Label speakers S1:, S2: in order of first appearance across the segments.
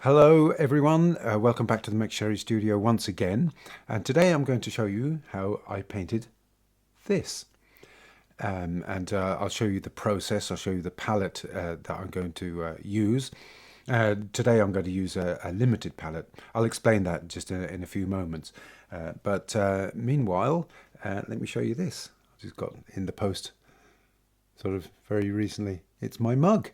S1: Hello everyone, welcome back to the McSherryStudio once again, and today I'm going to show you how I painted this. I'll show you the process, I'll show you the palette that I'm going to use. Today I'm going to use a limited palette. I'll explain that just in a few moments. Meanwhile, let me show you this. I just got in the post sort of very recently. It's my mug.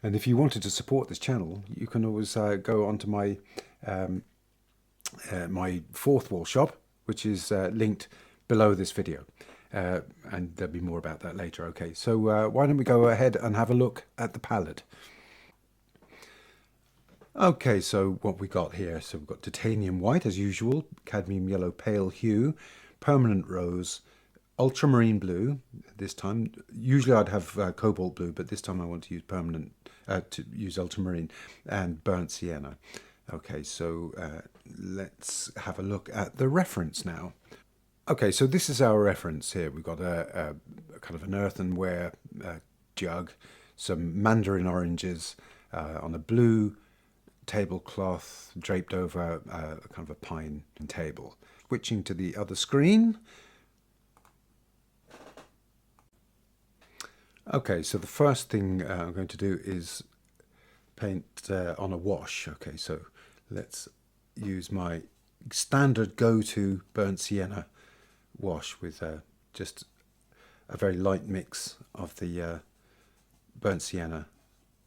S1: And if you wanted to support this channel, you can always go onto my my fourth wall shop, which is linked below this video. And there'll be more about that later. Okay, so why don't we go ahead and have a look at the palette. Okay, so what we got here, so we've got titanium white as usual, cadmium yellow pale hue, permanent rose, ultramarine blue this time. Usually I'd have cobalt blue, but this time I want to use ultramarine, and burnt sienna. Okay, so let's have a look at the reference now. Okay, so this is our reference here. We've got a kind of an earthenware jug, some mandarin oranges on a blue tablecloth draped over kind of a pine table. Switching to the other screen. Okay, so the first thing I'm going to do is paint on a wash. Okay, so let's use my standard go-to burnt sienna wash with just a very light mix of the burnt sienna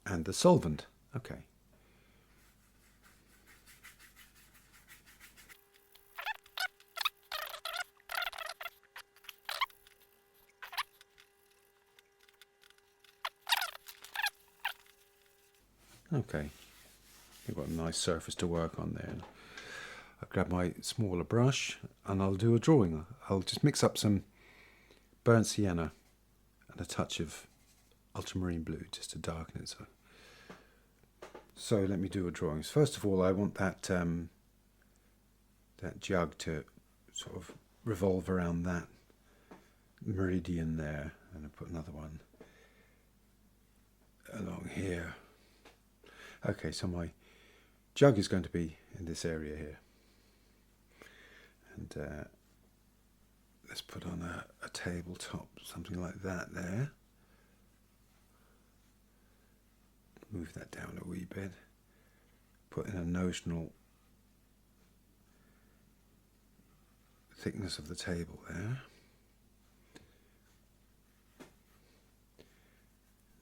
S1: and the solvent. Okay. Okay, we've got a nice surface to work on there. I'll grab my smaller brush and I'll do a drawing. I'll just mix up some burnt sienna and a touch of ultramarine blue just to darken it. So let me do a drawing. First of all, I want that that jug to sort of revolve around that meridian there, and I'll put another one along here. Okay, so my jug is going to be in this area here. And let's put on a tabletop, something like that there. Move that down a wee bit. Put in a notional thickness of the table there.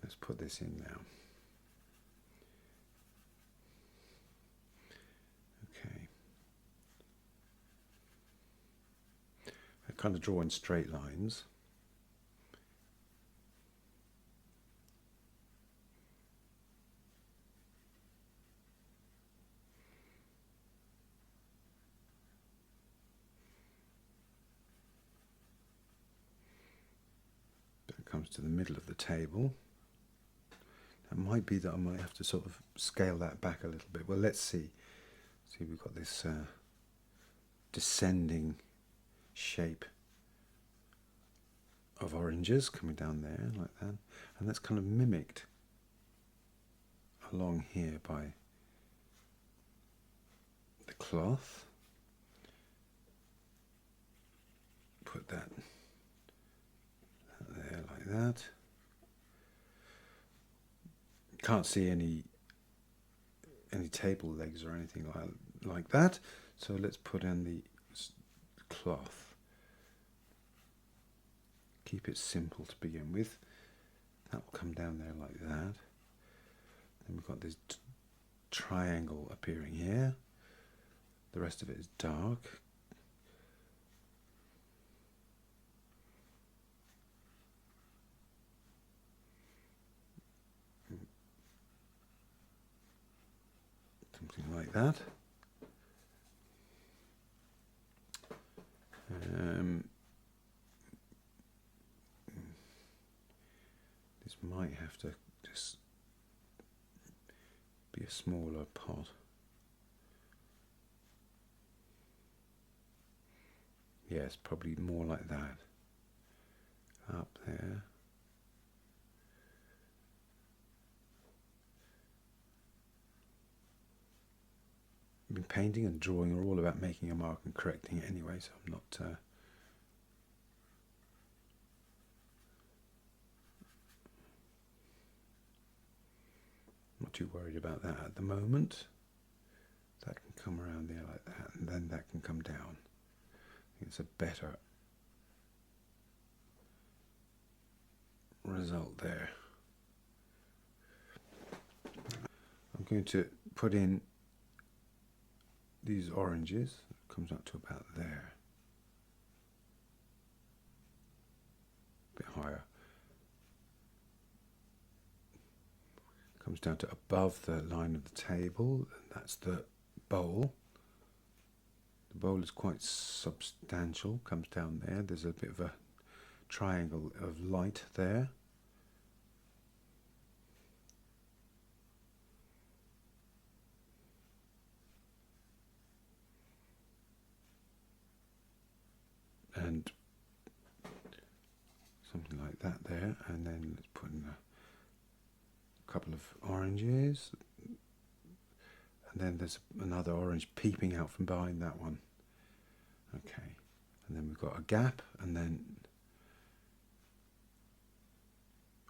S1: Let's put this in now. Kind of draw in straight lines. That comes to the middle of the table. That might be that I might have to sort of scale that back a little bit. Well, let's see. See, we've got this descending shape of oranges coming down there like that, and that's kind of mimicked along here by the cloth. Put that there like that. Can't see any table legs or anything like that, so let's put in the cloth. Keep it simple to begin with. That will come down there like that. Then we've got this triangle appearing here. The rest of it is dark. Something like that. This might have to just be a smaller pot. Yes, probably more like that. Up there. painting and drawing are all about making a mark and correcting it anyway, so I'm not too worried about that at the moment. That can come around there like that, and then that can come down. I think it's a better result there. I'm going to put in these oranges. It comes up to about there. A bit higher. Comes down to above the line of the table, and that's the bowl. The bowl is quite substantial, comes down there. There's a bit of a triangle of light there. And something like that there, and then let's put in a couple of oranges, and then there's another orange peeping out from behind that one. Okay, and then we've got a gap, and then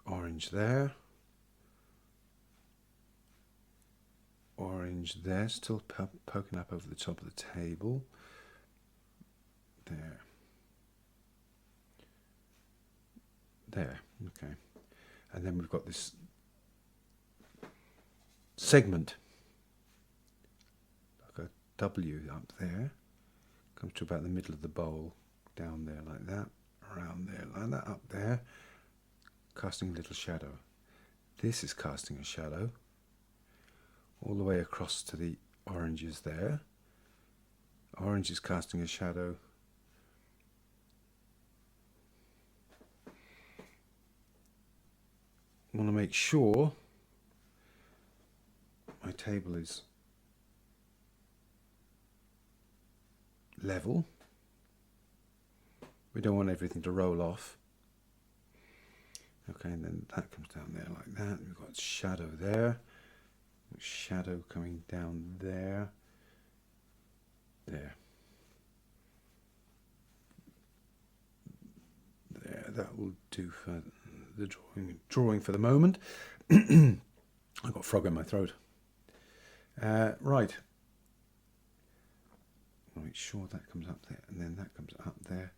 S1: orange there, orange there, still poking up over the top of the table there. There, okay, and then we've got this segment, like a W up there, comes to about the middle of the bowl, down there like that, around there like that, up there, casting a little shadow. This is casting a shadow all the way across to the oranges there. Orange is casting a shadow I want to make sure my table is level. We don't want everything to roll off. Okay, and then that comes down there like that. We've got shadow there, shadow coming down there, there. There, that will do for the drawing for the moment. I've got a frog in my throat. Right. Make sure that comes up there, and then that comes up there.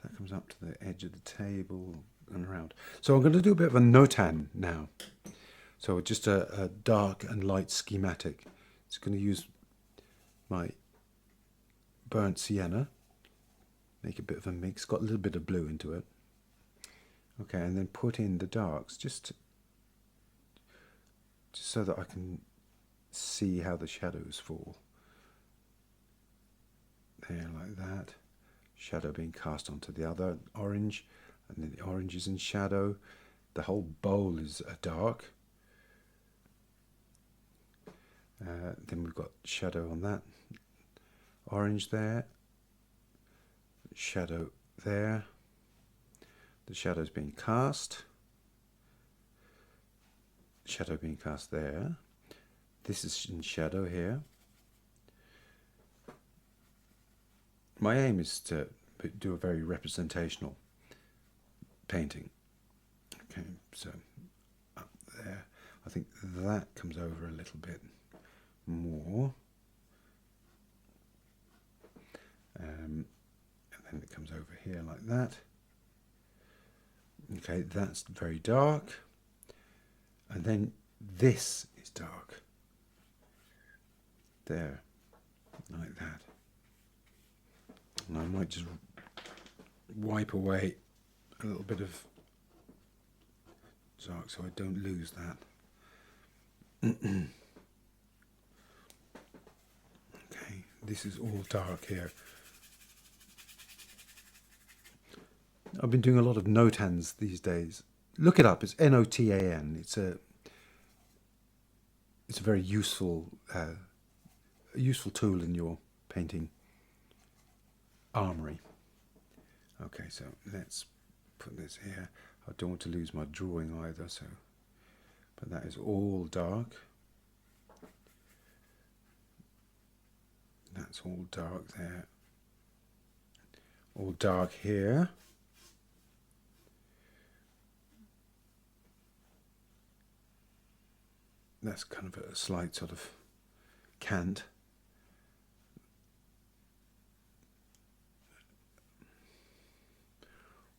S1: That comes up to the edge of the table and around. So I'm going to do a bit of a Notan now. So just a dark and light schematic. It's going to use my Burnt Sienna. Make a bit of a mix. Got a little bit of blue into it. Okay, and then put in the darks just so that I can see how the shadows fall. There, like that. Shadow being cast onto the other orange, and then the orange is in shadow. The whole bowl is a dark. Then we've got shadow on that orange there. Shadow there. The shadow's being cast. Shadow being cast there. This is in shadow here. My aim is to do a very representational painting. Okay, so up there. I think that comes over a little bit more. And then it comes over here like that. Okay, that's very dark. And then this is dark. There, like that. And I might just wipe away a little bit of dark so I don't lose that. Okay, this is all dark here. I've been doing a lot of Notans these days. Look it up. It's Notan. It's a very useful tool in your painting armory. Okay, so let's put this here. I don't want to lose my drawing either, so but that is all dark. That's all dark there. All dark here. That's kind of a slight sort of cant.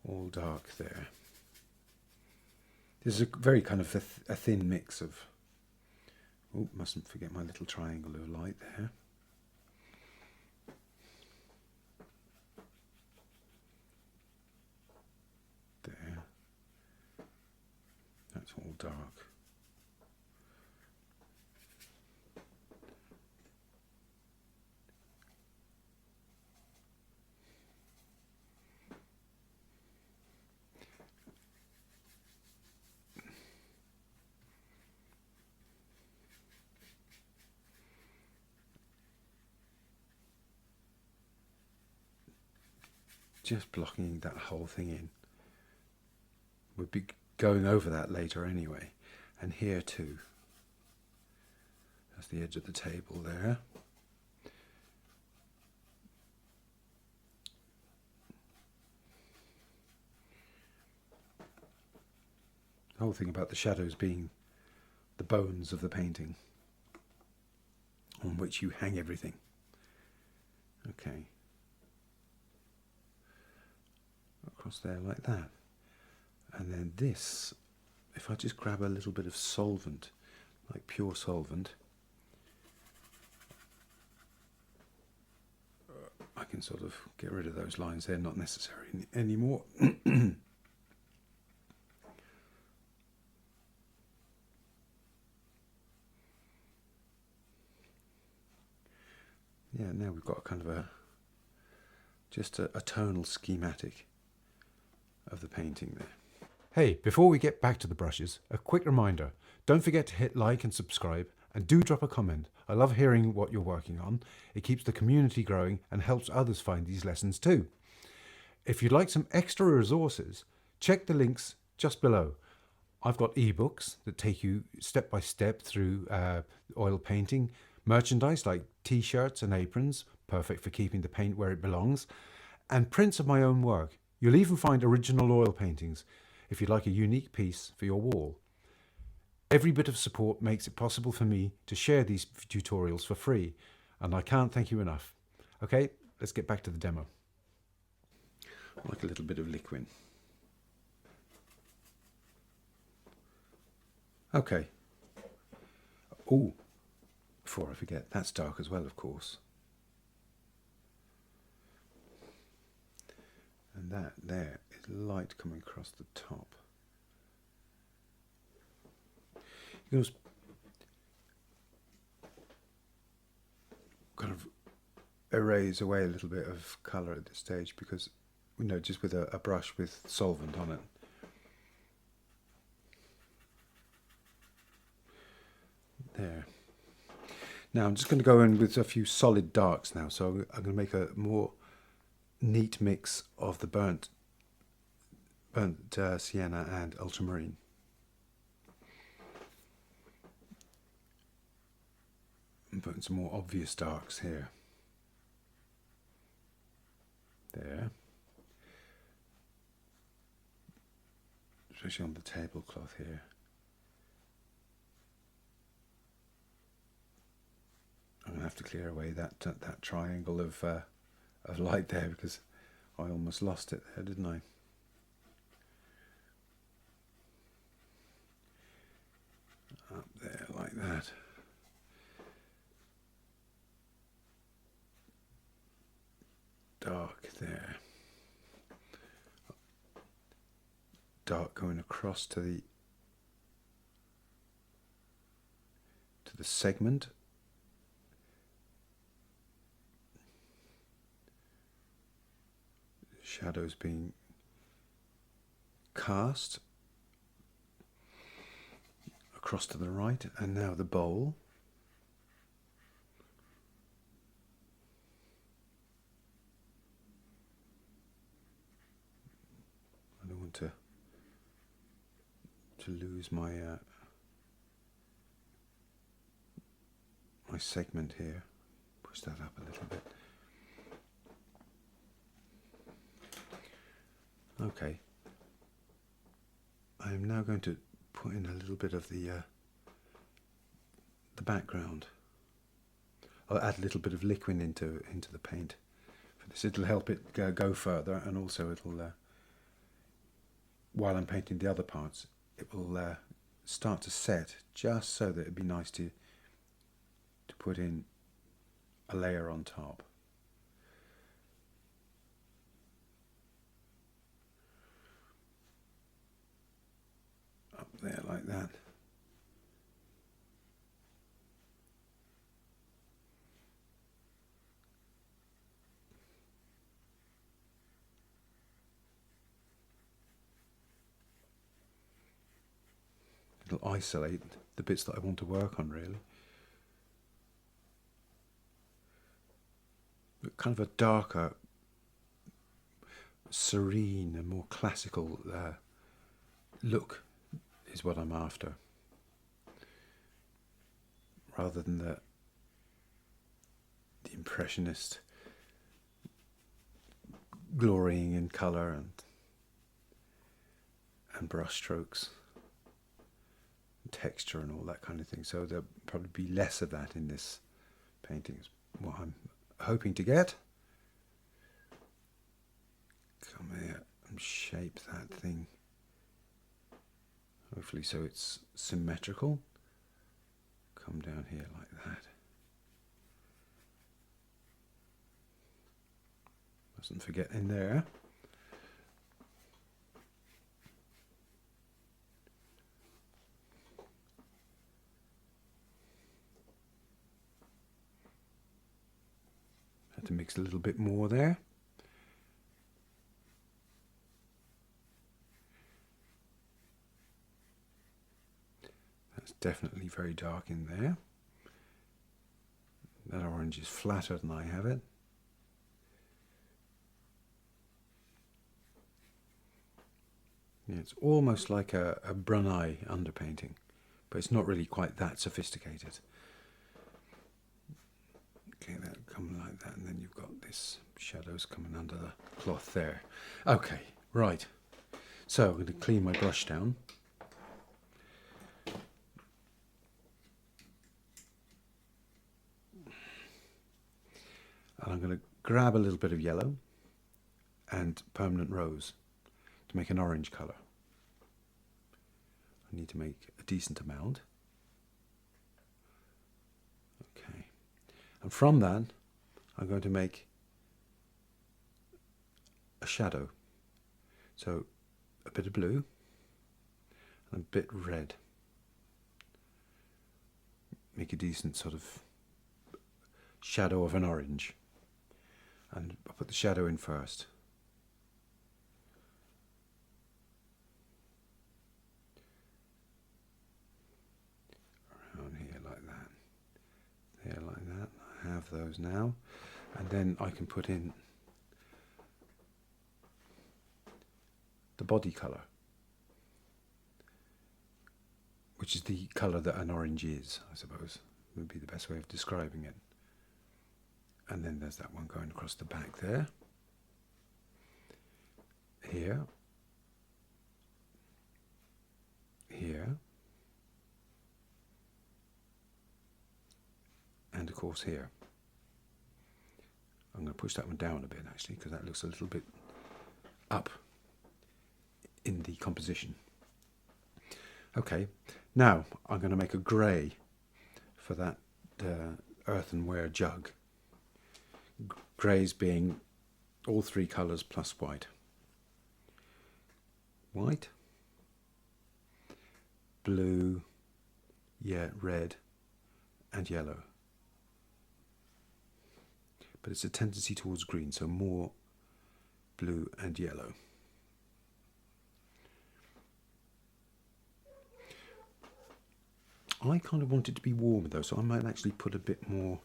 S1: All dark there. This is a very kind of a thin mix of... Oh, mustn't forget my little triangle of light there. There. That's all dark. Just blocking that whole thing in. We'll be going over that later anyway. And here too. That's the edge of the table there. The whole thing about the shadows being the bones of the painting on which you hang everything. Okay. Across there like that. And then this, if I just grab a little bit of solvent, like pure solvent, I can sort of get rid of those lines. They're not necessary anymore. Yeah, now we've got kind of just a tonal schematic of the painting there. Hey, before we get back to the brushes, a quick reminder. Don't forget to hit like and subscribe, and do drop a comment. I love hearing what you're working on. It keeps the community growing and helps others find these lessons too. If you'd like some extra resources, check the links just below. I've got ebooks that take you step by step through oil painting, merchandise like t-shirts and aprons, perfect for keeping the paint where it belongs, and prints of my own work. You'll even find original oil paintings if you'd like a unique piece for your wall. Every bit of support makes it possible for me to share these tutorials for free, and I can't thank you enough. Okay, let's get back to the demo. I like a little bit of liquid. Okay. Oh, before I forget, that's dark as well, of course. And that there is light coming across the top. You can kind of erase away a little bit of colour at this stage because, you know, just with a brush with solvent on it. There. Now I'm just going to go in with a few solid darks now, so I'm going to make a more neat mix of the burnt sienna and ultramarine. And putting some more obvious darks here. There. Especially on the tablecloth here. I'm going to have to clear away that triangle of light there because I almost lost it there, didn't I? Up there like that. Dark there. Dark going across to the segment. Shadows being cast across to the right, and now the bowl. I don't want to lose my my segment here. push that up a little bit. Okay. I am now going to put in a little bit of the background. I'll add a little bit of liquid into the paint. For this, it'll help it go further, and also it'll, while I'm painting the other parts, it will start to set just so that it'd be nice to put in a layer on top. Up there like that. It'll isolate the bits that I want to work on, really. But kind of a darker, serene and more classical look is what I'm after, rather than the impressionist glorying in colour and brush strokes, and texture and all that kind of thing. So there'll probably be less of that in this painting, is what I'm hoping to get. Come here and shape that thing, hopefully so it's symmetrical. Come down here like that. Mustn't forget in there. Had to mix a little bit more there. That's definitely very dark in there. That orange is flatter than I have it. Yeah, it's almost like a Brunei underpainting, but it's not really quite that sophisticated. Okay, that come like that, and then you've got this shadows coming under the cloth there. Okay, right. So I'm going to clean my brush down. And I'm going to grab a little bit of yellow and permanent rose to make an orange colour. I need to make a decent amount. Okay. And from that, I'm going to make a shadow. So a bit of blue and a bit red. Make a decent sort of shadow of an orange. And I'll put the shadow in first. Around here like that. There like that. I have those now. And then I can put in the body colour, which is the colour that an orange is, I suppose, would be the best way of describing it. And then there's that one going across the back there. Here. Here. And of course here. I'm going to push that one down a bit actually, because that looks a little bit up in the composition. Okay, now I'm going to make a grey for that earthenware jug. Greys being all three colours plus white. White, blue, yeah, red and yellow. But it's a tendency towards green, so more blue and yellow. I kind of want it to be warmer though, so I might actually put a bit more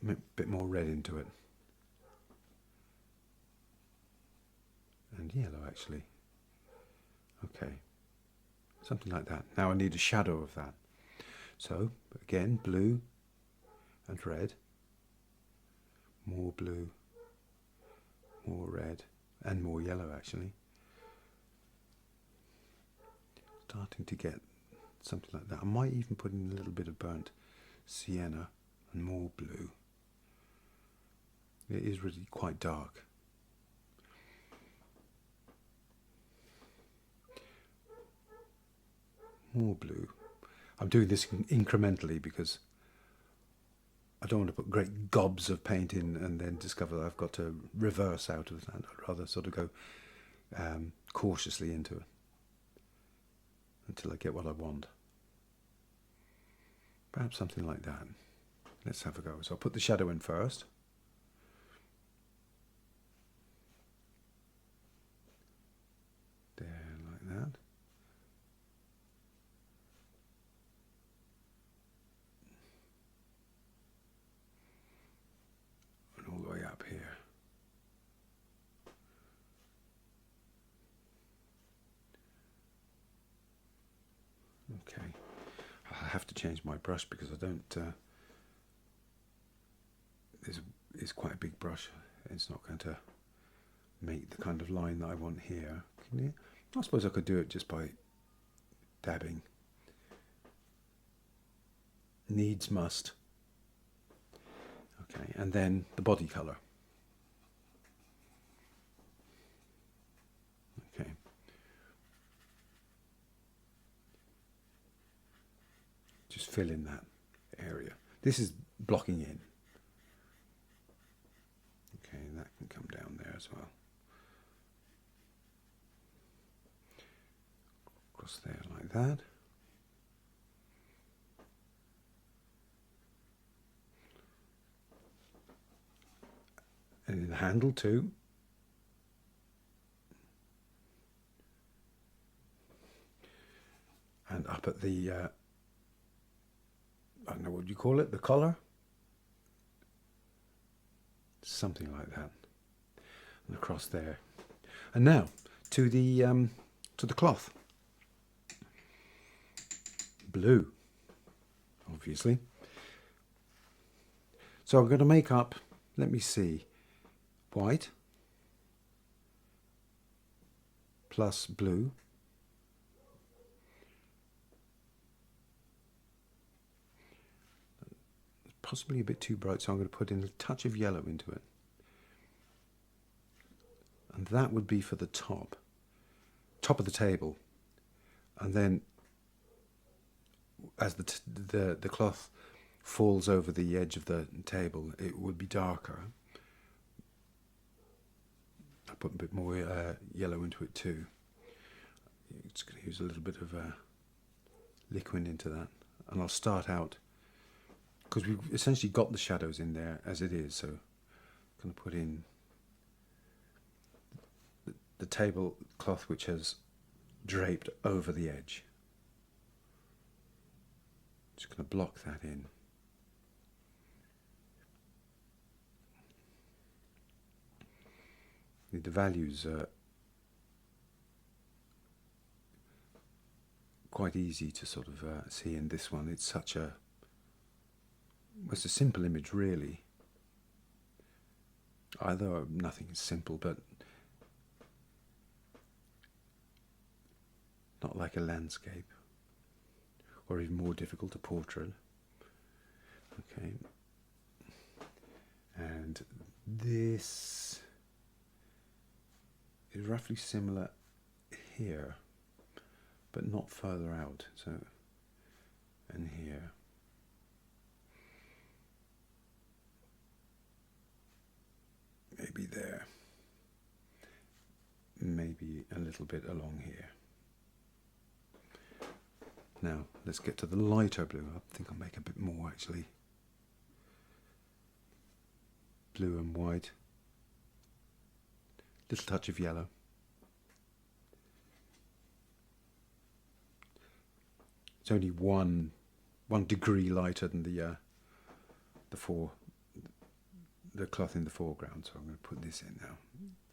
S1: red into it. And yellow actually. Okay, something like that. Now I need a shadow of that. So again, blue and red more blue, more red, and more yellow actually. Starting to get something like that. I might even put in a little bit of burnt sienna and more blue. It is really quite dark. More blue. I'm doing this incrementally because I don't want to put great gobs of paint in and then discover that I've got to reverse out of that. I'd rather sort of go cautiously into it until I get what I want. Perhaps something like that. Let's have a go. So I'll put the shadow in first. There, like that. And all the way up here. Okay. I have to change my brush because I don't... this is quite a big brush. It's not going to make the kind of line that I want here. I suppose I could do it just by dabbing. Needs must. Okay, and then the body colour. Okay. Just fill in that area. This is blocking in. Okay, that can come down there as well. Across there like that. And in the handle too. And up at the, I don't know what you call it, the collar? Something like that. And across there. And now to the cloth. Blue, obviously. So I'm going to make up, let me see, white plus blue possibly a bit too bright, so I'm going to put in a touch of yellow into it, and that would be for the top of the table. And then as the cloth falls over the edge of the table, it would be darker. I put a bit more yellow into it too. Just going to use a little bit of liquid into that, and I'll start out because we've essentially got the shadows in there as it is. So I'm going to put in the tablecloth which has draped over the edge. Just going to block that in. The values are quite easy to sort of see in this one. It's such a, it's a simple image really. Although nothing is simple, but not like a landscape, or even more difficult, a portrait. Okay, and this is roughly similar here, but not further out. So, and here. Maybe there. Maybe a little bit along here. Now, let's get to the lighter blue. I think I'll make a bit more actually. Blue and white. Little touch of yellow. It's only one degree lighter than the cloth in the foreground, so I'm going to put this in now.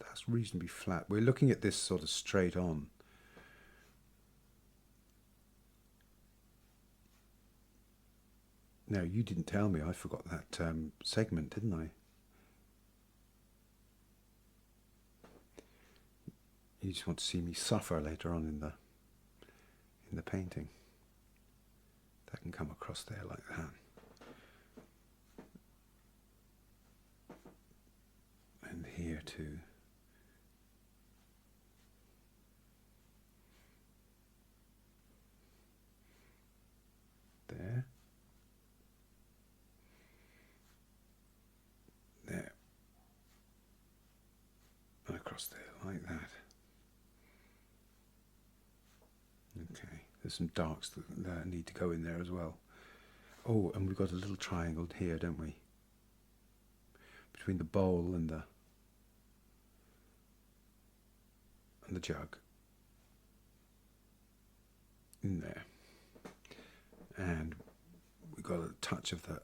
S1: That's reasonably flat. We're looking at this sort of straight on. Now, you didn't tell me. I forgot that segment, didn't I? You just want to see me suffer later on in the painting. That can come across there like that. And here too. There. There. And across there like that. Okay, there's some darks that need to go in there as well. Oh, and we've got a little triangle here, don't we? Between the bowl and the jug. In there. And we've got a touch of the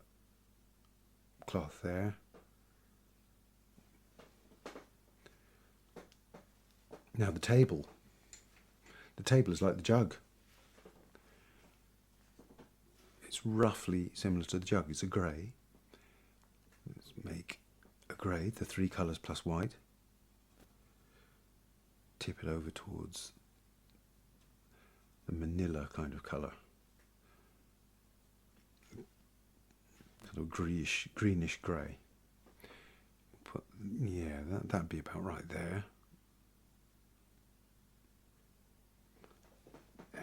S1: cloth there. Now the table. The table is like the jug. It's roughly similar to the jug. It's a grey. Let's make a grey, the 3 colours plus white. Tip it over towards the manila kind of colour. Sort of greenish grey. Yeah, that'd be about right there.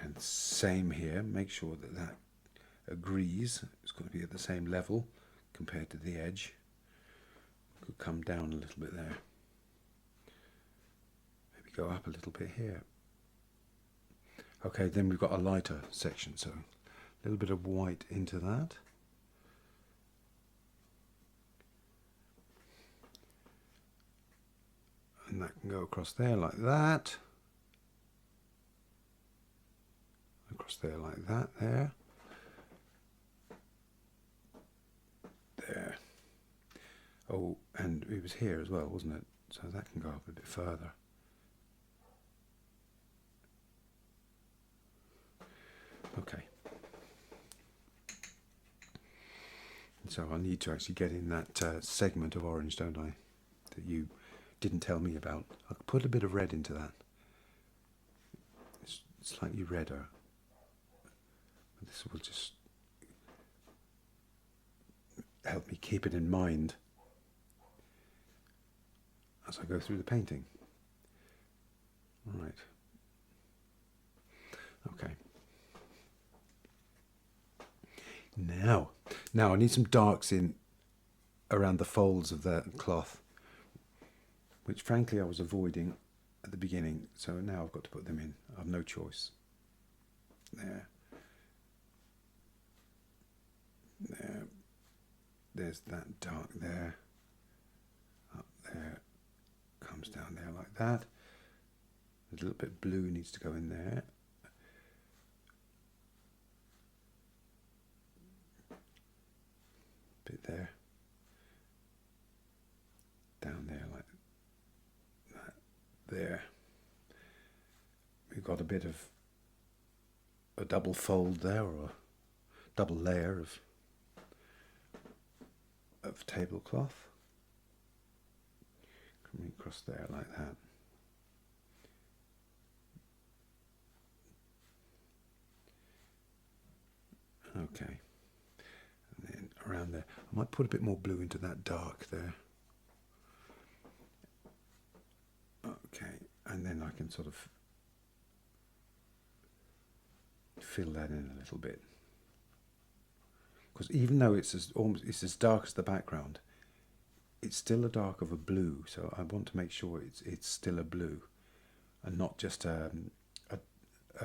S1: And same here, make sure that agrees. It's got to be at the same level compared to the edge. Could come down a little bit there. Maybe go up a little bit here. Okay, then we've got a lighter section, so a little bit of white into that. And that can go across there like that. Across there like that, there. There. Oh, and it was here as well, wasn't it? So that can go up a bit further. Okay. So I need to actually get in that segment of orange, don't I? That you didn't tell me about. I'll put a bit of red into that. It's slightly redder. This will just help me keep it in mind as I go through the painting. All right. Okay. Now I need some darks in around the folds of the cloth, which frankly I was avoiding at the beginning, so now I've got to put them in. I have no choice. There. There. There's that dark there. Up there. Comes down there like that. A little bit of blue needs to go in there. Bit there. Down there like that. There. We've got a bit of a double fold there, or a double layer of tablecloth. Coming across there like that. Okay. And then around there. I might put a bit more blue into that dark there. Okay. And then I can sort of fill that in a little bit. Because even though it's as dark as the background, it's still a dark of a blue. So I want to make sure it's still a blue, and not just a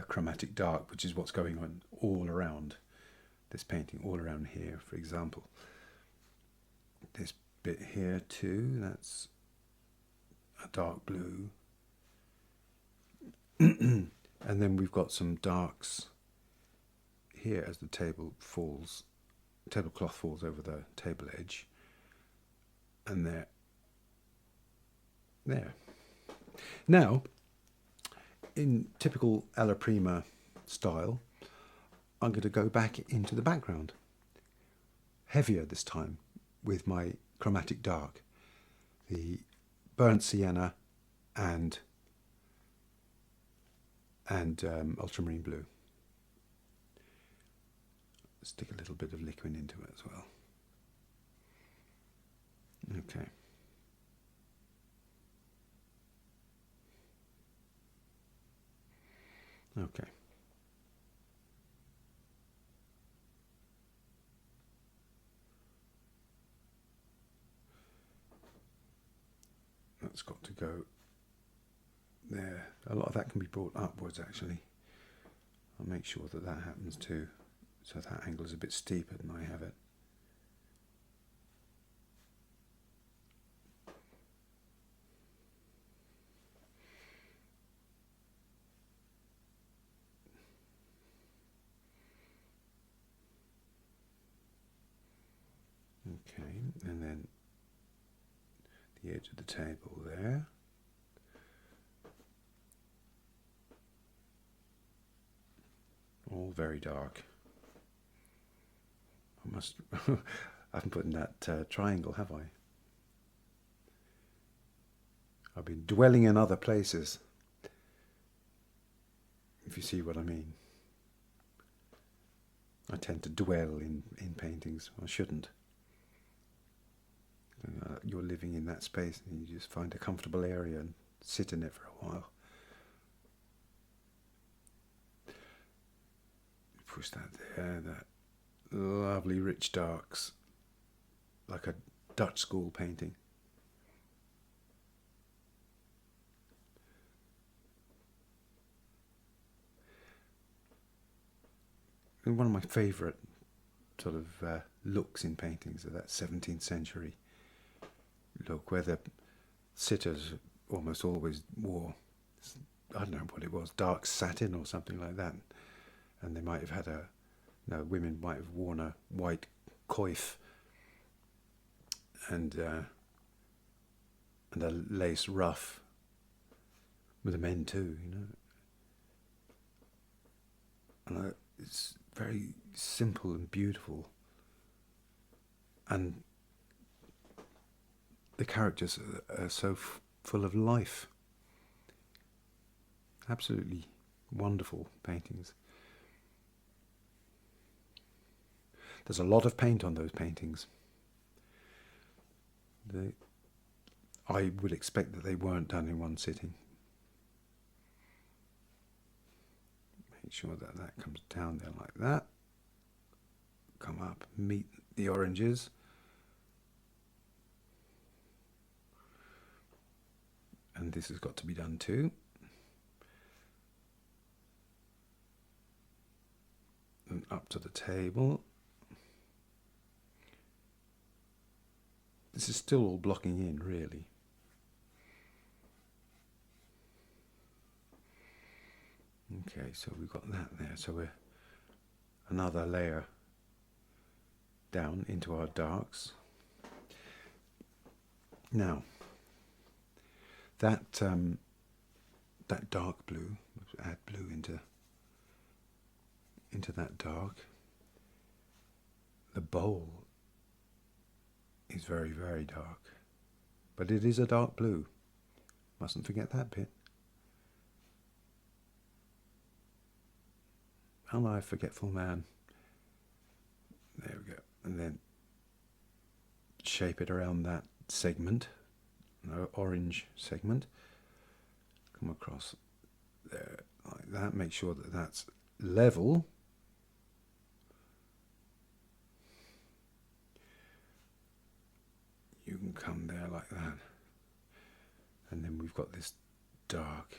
S1: chromatic dark, which is what's going on all around this painting, all around here, for example. This bit here too, that's a dark blue. And then we've got some darks here as the tablecloth falls over the table edge, and there. Now, in typical alla prima style, I'm going to go back into the background, heavier this time, with my chromatic dark, the burnt sienna and and ultramarine blue. Stick a little bit of liquid into it as well. Okay. Okay. That's got to go there. A lot of that can be brought upwards actually. I'll make sure that that happens too, so that angle is a bit steeper than I have it. Okay, and then the edge of the table there. All very dark. I must. I haven't put in that triangle, have I? I've been dwelling in other places, if you see what I mean. I tend to dwell in paintings. I shouldn't. You're living in that space and you just find a comfortable area and sit in it for a while. Push that there, that lovely rich darks, like a Dutch school painting. And one of my favourite sort of looks in paintings are that 17th century look where the sitters almost always wore, I don't know what it was, dark satin or something like that, and they might have had women might have worn a white coif and a lace ruff, with the men too, and it's very simple and beautiful, and the characters are so full of life. Absolutely wonderful paintings. There's a lot of paint on those paintings. I would expect that they weren't done in one sitting. Make sure that that comes down there like that. Come up, meet the oranges. And this has got to be done too. And up to the table. This is still all blocking in, really. Okay, so we've got that there. So we're another layer down into our darks. Now, that dark blue, add blue into that dark. The bowl is very, very dark, but it is a dark blue. Mustn't forget that bit. Am I a forgetful man? There we go. And then shape it around that segment, orange segment. Come across there like that. Make sure that that's level. You can come there like that. And then we've got this dark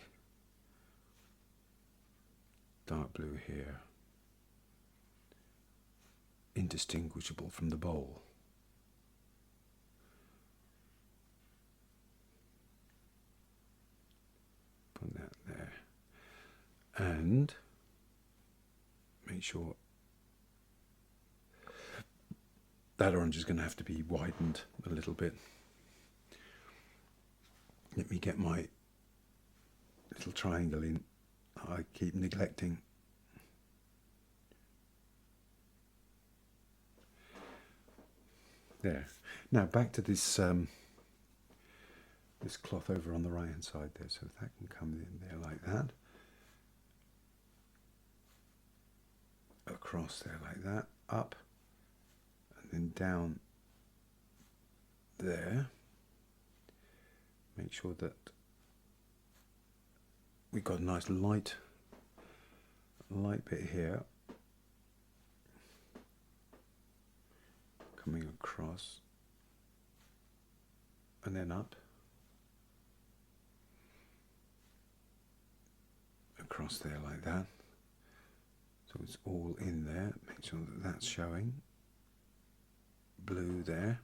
S1: blue here, indistinguishable from the bowl. Put that there. And make sure that orange is going to have to be widened a little bit. Let me get my little triangle in. I keep neglecting. There. Now back to this this cloth over on the right hand side there. So that can come in there like that. across there like that, up, and then down there. Make sure that we've got a nice light bit here coming across and then up across there like that, so it's all in there. Make sure that that's showing blue there.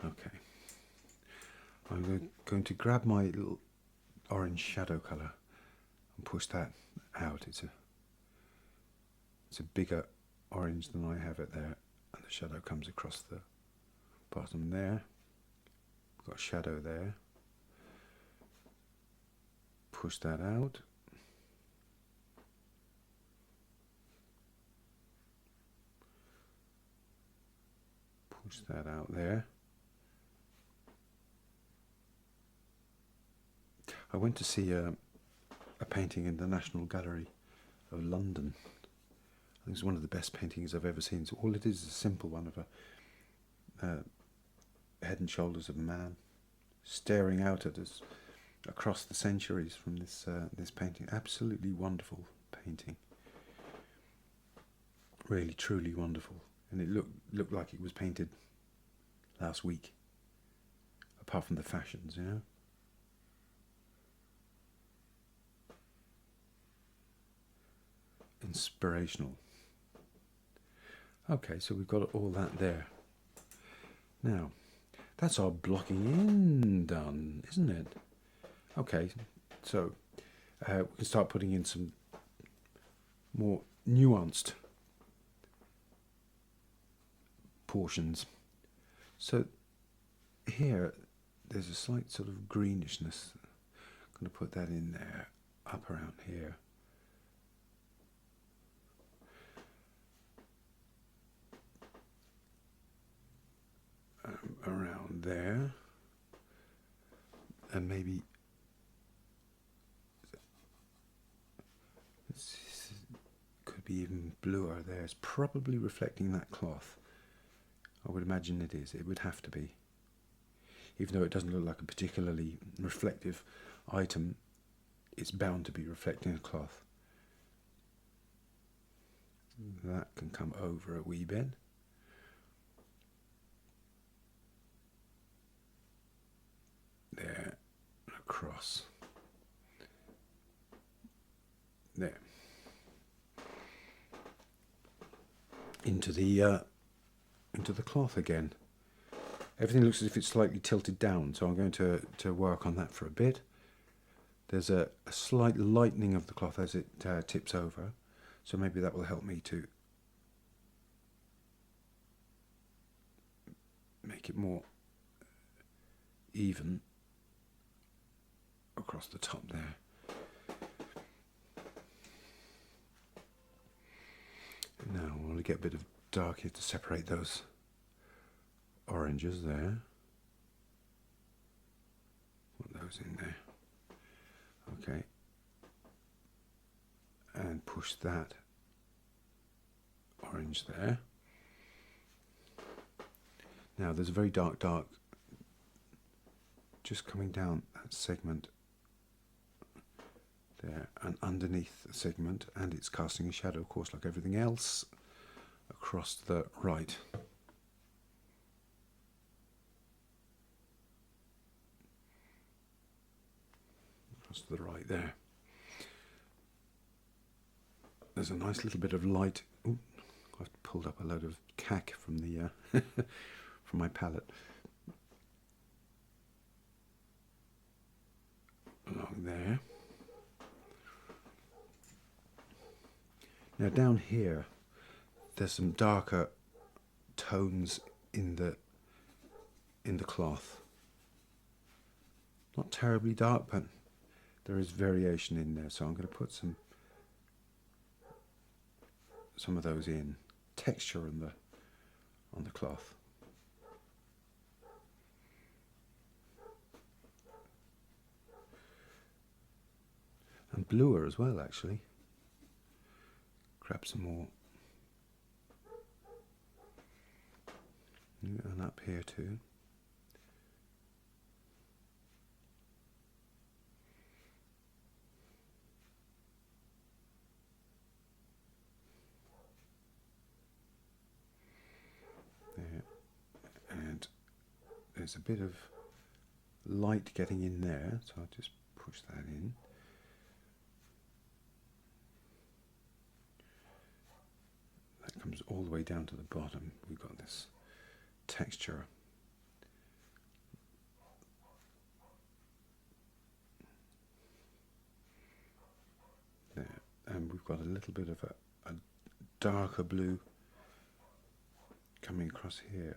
S1: Okay, I'm going to grab my little orange shadow colour and push that out. It's a bigger orange than I have it there, and the shadow comes across the bottom there. We've got a shadow there. Push that out. Push that out there. I went to see a painting in the National Gallery of London. I think it's one of the best paintings I've ever seen. So all it is a simple one of a head and shoulders of a man staring out at us across the centuries from this painting. Absolutely wonderful painting. Really, truly wonderful. And it looked like it was painted last week, apart from the fashions, you know. Inspirational. Okay, so we've got all that there. Now, that's our blocking in done, isn't it? Okay, so we can start putting in some more nuanced portions. So here, there's a slight sort of greenishness. I'm going to put that in there, up around here. Around there, and maybe could be even bluer there. It's probably reflecting that cloth. I would imagine it is. It would have to be. Even though it doesn't look like a particularly reflective item, it's bound to be reflecting a cloth. That can come over a wee bit. There, across. There. Into the cloth again. Everything looks as if it's slightly tilted down, so I'm going to work on that for a bit. There's a slight lightening of the cloth as it tips over, so maybe that will help me to make it more even across the top there. Now I want to get a bit of dark here to separate those oranges there. Put those in there. Okay. And push that orange there. Now there's a very dark just coming down that segment there and underneath the segment, and it's casting a shadow, of course, like everything else, across the right. Across to the right there. There's a nice little bit of light. Ooh, I've pulled up a load of cack from the from my palette. Along there. Now down here, there's some darker tones in the cloth. Not terribly dark, but there is variation in there. So I'm going to put some of those in. Texture on the cloth. And bluer as well, actually. Grab some more. And up here too. There. And there's a bit of light getting in there, so I'll just push that in. That comes all the way down to the bottom. We've got this texture. There. And we've got a little bit of a darker blue coming across here,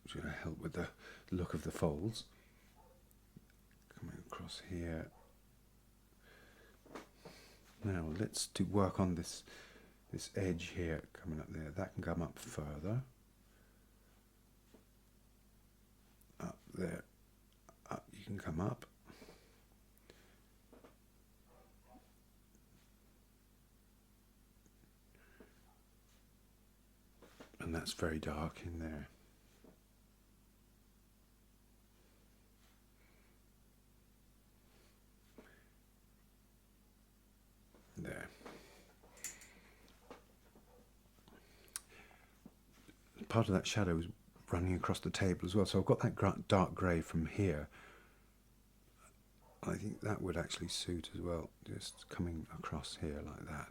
S1: which is going to help with the look of the folds. Coming across here. Now let's do work on this edge here coming up there. That can come up further. Up there. Up, you can come up. And that's very dark in there. There. Part of that shadow is running across the table as well, so I've got that dark grey from here. I think that would actually suit as well, just coming across here like that.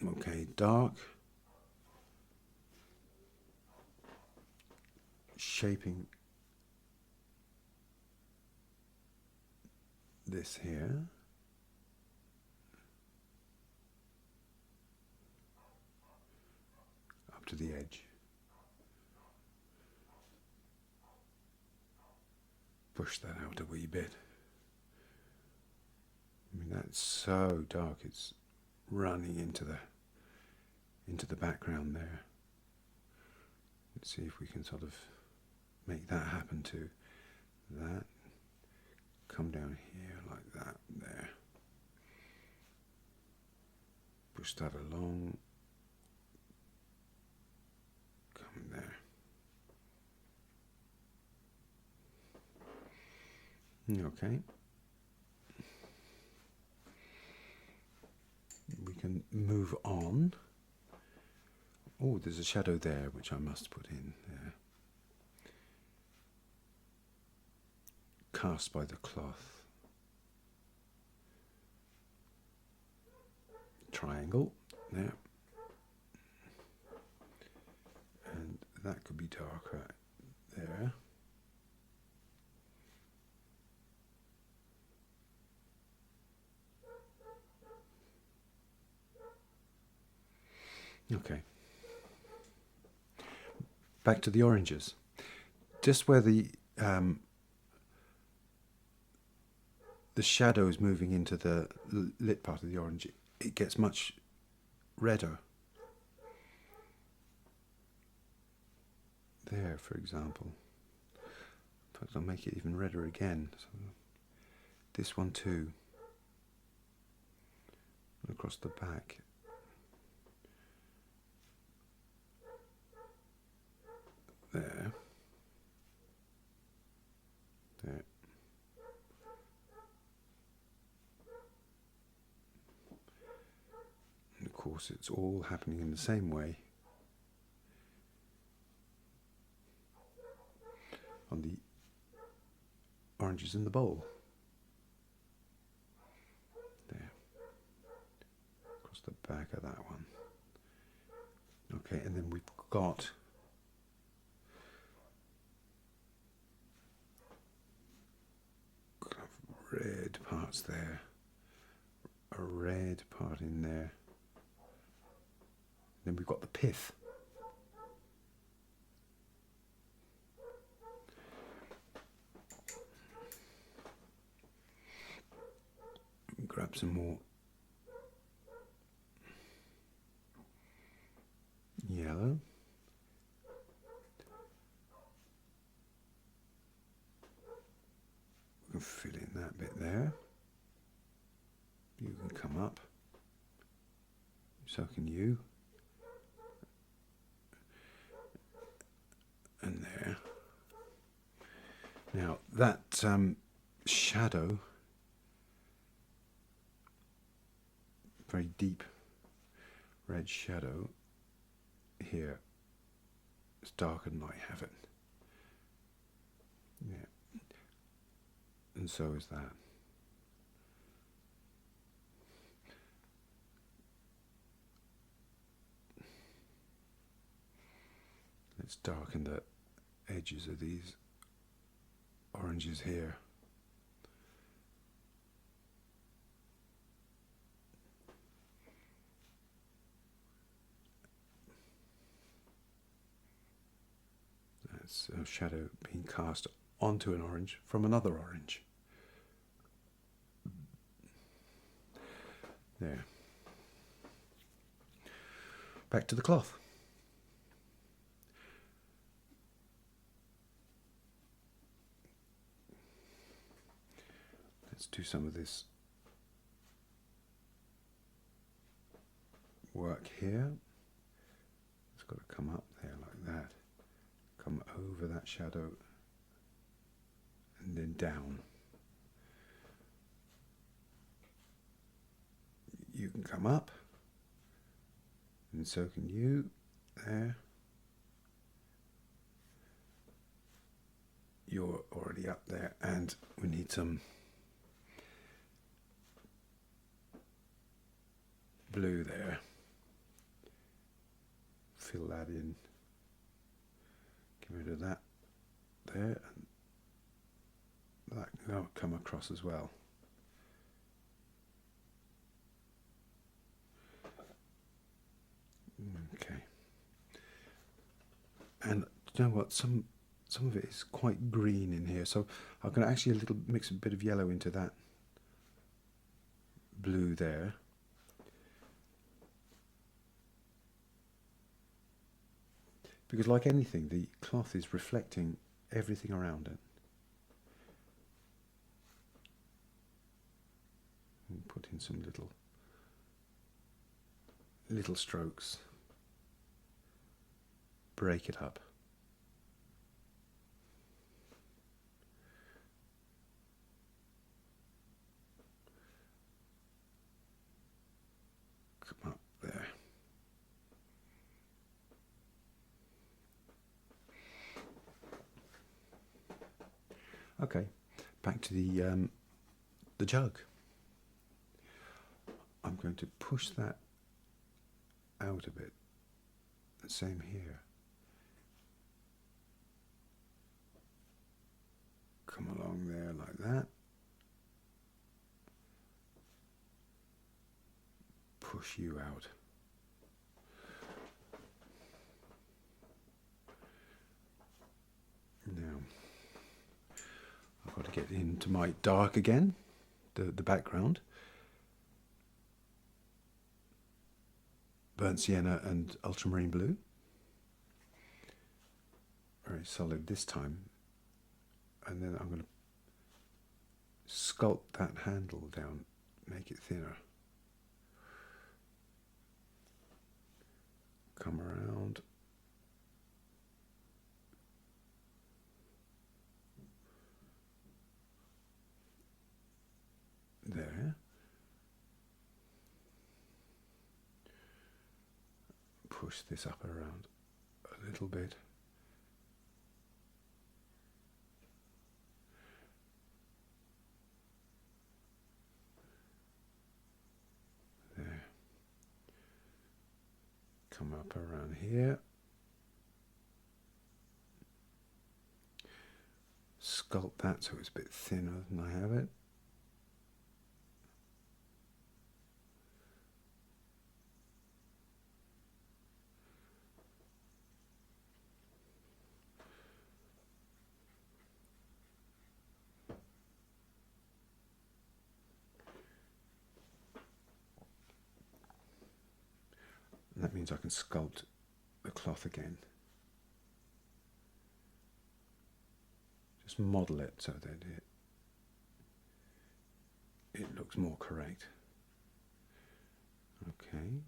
S1: Okay, dark, shaping this here, up to the edge. Push that out a wee bit. I mean, that's so dark, it's running into the background there. Let's see if we can sort of make that happen too. That. Come down here like that, there. Push that along. Come there. Okay. We can move on. Oh, there's a shadow there which I must put in there. Cast by the cloth. Triangle there. And that could be darker there. Okay. Back to the oranges. Just where the shadow is moving into the lit part of the orange, it gets much redder. There, for example. In fact, I'll make it even redder again. So this one too. And across the back. There. There. And of course it's all happening in the same way on the oranges in the bowl. There. Across the back of that one. Okay, and then we've got red parts there, a red part in there. Then we've got the pith. Grab some more yellow. fill in that bit there. You can come up. So can you. And there. Now that shadow, very deep red shadow here, it's darker than I have it. Yeah. And so is that. Let's darken the edges of these oranges here. That's a shadow being cast onto an orange from another orange. There. Back to the cloth. Let's do some of this work here. It's got to come up there like that. Come over that shadow and then down. You can come up, and so can you. There. You're already up there, and we need some blue there. Fill that in. Get rid of that there, and that can come across as well. Okay. And you know what? Some of it is quite green in here, so I'm going to actually mix a bit of yellow into that blue there. Because like anything, the cloth is reflecting everything around it. And put in some little strokes. Break it up. Come up there. Okay, back to the jug. I'm going to push that out a bit. The same here. Come along there like that. Push you out. Now, I've got to get into my dark again, the background. Burnt Sienna and Ultramarine Blue. Very solid this time. And then I'm going to sculpt that handle down, make it thinner. Come around. There. Push this up around a little bit. There. Come up around here. Sculpt that so it's a bit thinner than I have it. And that means I can sculpt the cloth again. Just model it so that it it looks more correct. Okay.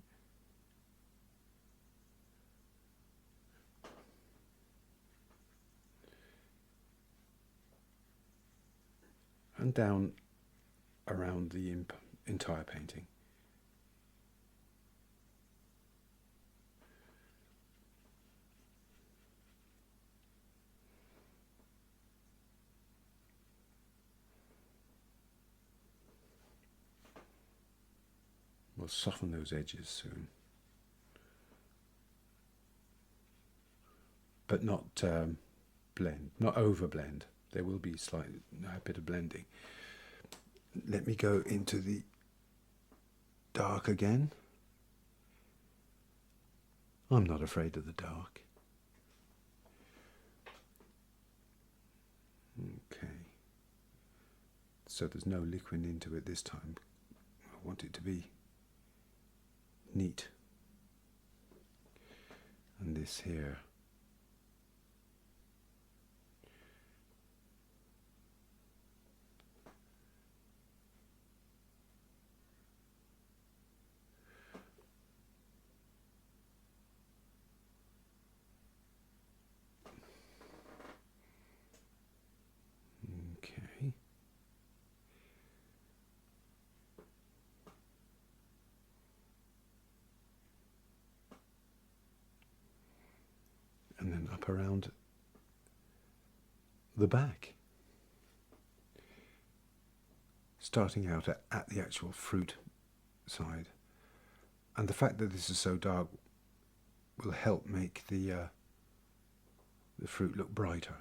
S1: And down around the entire painting. We'll soften those edges soon, but not blend, not over blend. There will be a bit of blending. Let me go into the dark again. I'm not afraid of the dark. Okay. So there's no liquid into it this time. I want it to be neat. And this here. Okay. And then up around the back. Starting out at the actual fruit side. And the fact that this is so dark will help make the fruit look brighter.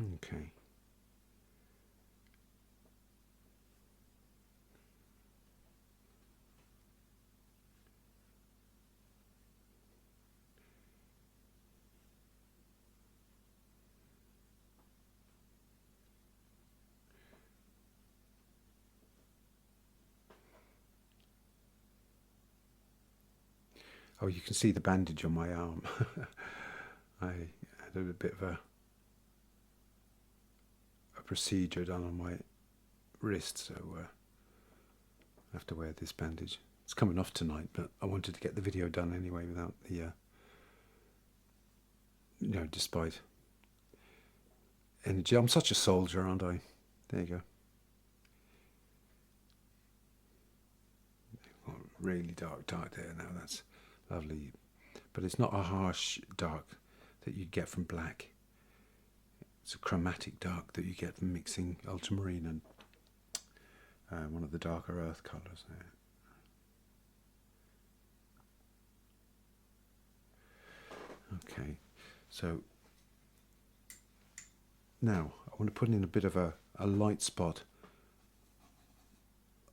S1: Okay. Oh, you can see the bandage on my arm. I had a bit of a procedure done on my wrist, so I have to wear this bandage. It's coming off tonight, but I wanted to get the video done anyway without the, despite energy. I'm such a soldier, aren't I? There you go. Oh, really dark there now. That's lovely, but it's not a harsh dark that you get from black. It's a chromatic dark that you get from mixing ultramarine and one of the darker earth colours there. Okay, so now I want to put in a bit of a light spot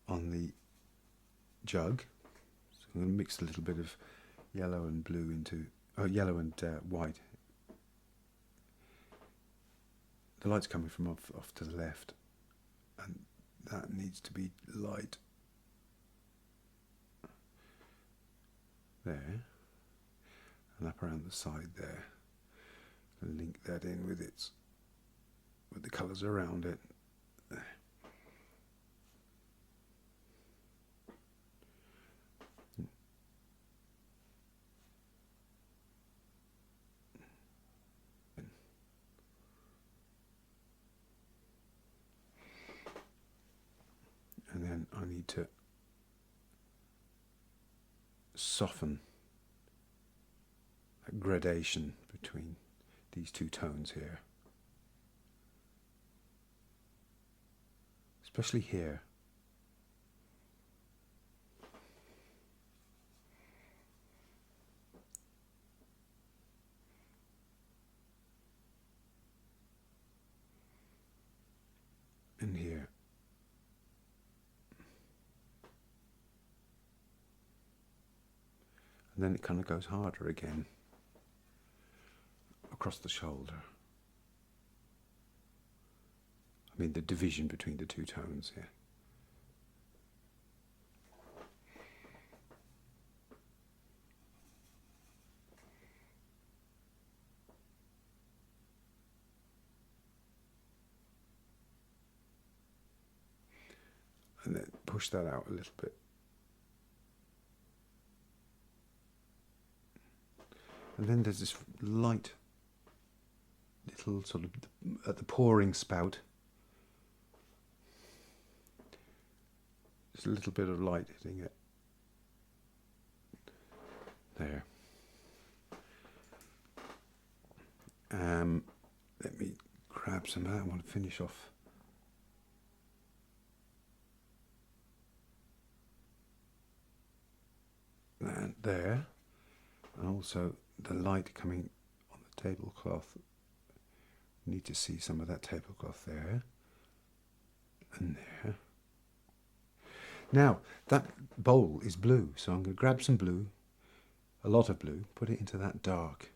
S1: on the jug. So I'm going to mix a little bit of yellow and blue into, yellow and white. The light's coming from off to the left, and that needs to be light there, and up around the side there, and link that in with the colours around it. There. And then I need to soften a gradation between these two tones here, especially here. And here. And then it kind of goes harder again across the shoulder. I mean the division between the two tones here. And then push that out a little bit. And then there's this light little sort of at the pouring spout. Just a little bit of light hitting it. There. Let me grab some of that. I want to finish off. That there. And also the light coming on the tablecloth. Need to see some of that tablecloth there. And there. Now, that bowl is blue, so I'm going to grab some blue, a lot of blue, put it into that dark.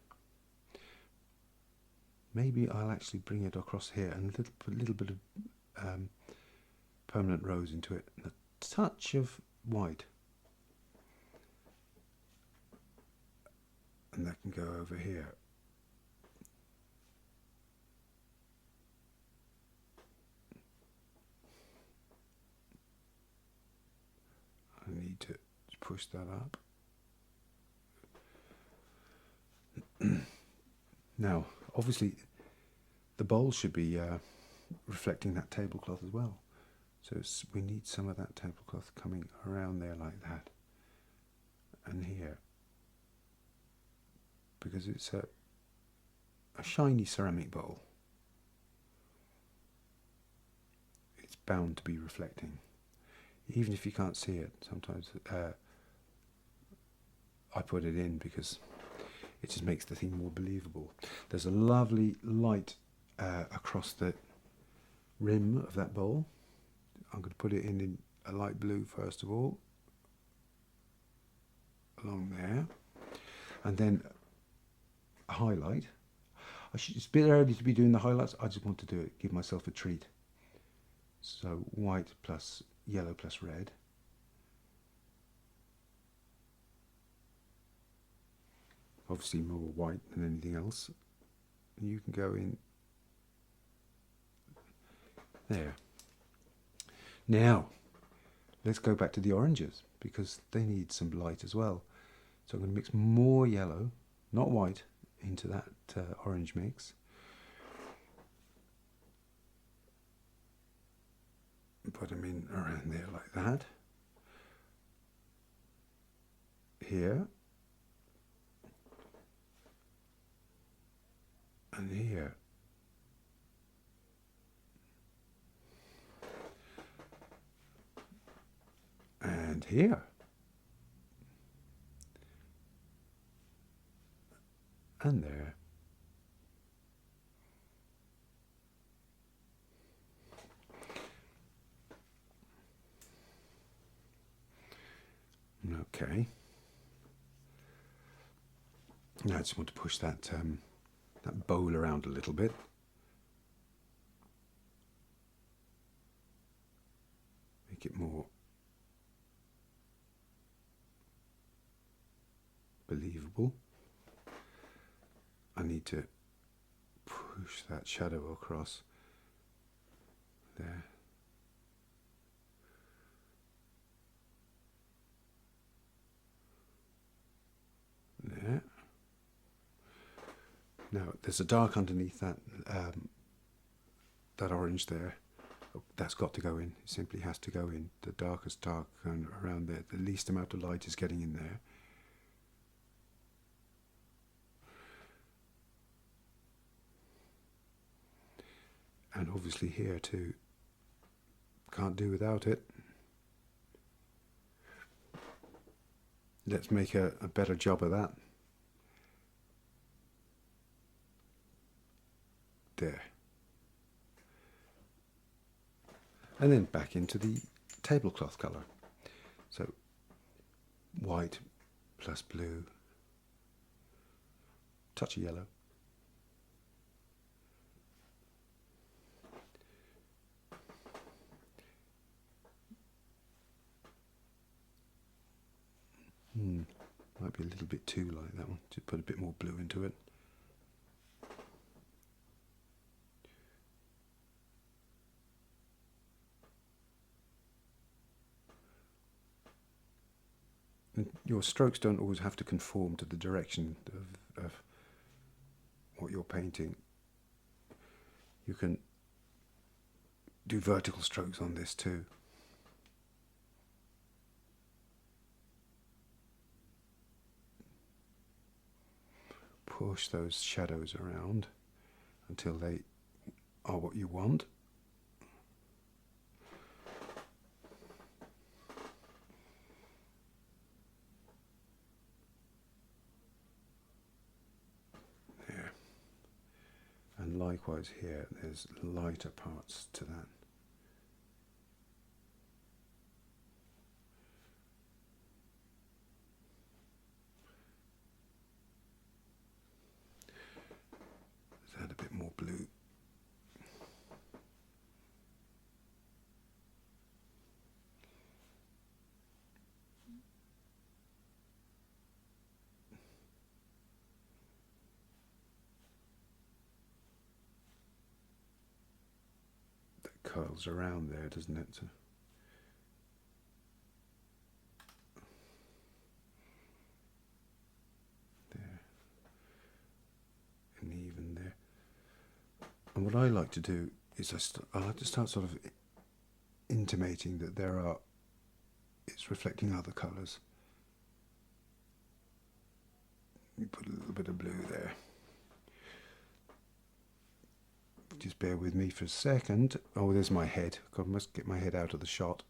S1: Maybe I'll actually bring it across here and put a little bit of permanent rose into it, and a touch of white. And that can go over here. I need to push that up. Now, obviously, the bowl should be reflecting that tablecloth as well. So we need some of that tablecloth coming around there like that. And here. Because it's a shiny ceramic bowl. It's bound to be reflecting. Even if you can't see it, sometimes I put it in because it just makes the thing more believable. There's a lovely light across the rim of that bowl. I'm going to put it in a light blue first of all, along there, and then a highlight. It's a bit early to be doing the highlights. I just want to do it, give myself a treat. So white plus yellow plus red. Obviously more white than anything else. And you can go in there. Now, let's go back to the oranges because they need some light as well. So I'm going to mix more yellow, not white, into that orange mix. Put them in around there like that. Here. And here. And here. And there. Okay. Now I just want to push that that bowl around a little bit. Make it more believable. I need to push that shadow across there. There. Now there's a dark underneath that that orange there. That's got to go in. It simply has to go in. The darkest dark and around there. The least amount of light is getting in there. And obviously here too. Can't do without it. Let's make a better job of that. There. And then back into the tablecloth colour. So white plus blue, touch of yellow, Might be a little bit too light, that one. Just put a bit more blue into it. And your strokes don't always have to conform to the direction of what you're painting. You can do vertical strokes on this too. Push those shadows around until they are what you want. There. And likewise here, there's lighter parts to that. Add a bit more blue. That curls around there, doesn't it? So there. And even there. And what I like to do is I like to start sort of intimating that it's reflecting other colours. You put a little bit of blue there. Just bear with me for a second. Oh, there's my head. God, I must get my head out of the shot.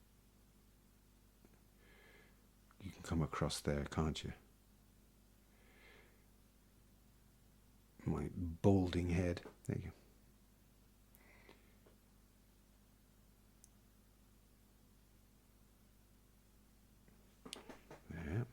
S1: You can come across there, can't you? My balding head. There you go. There.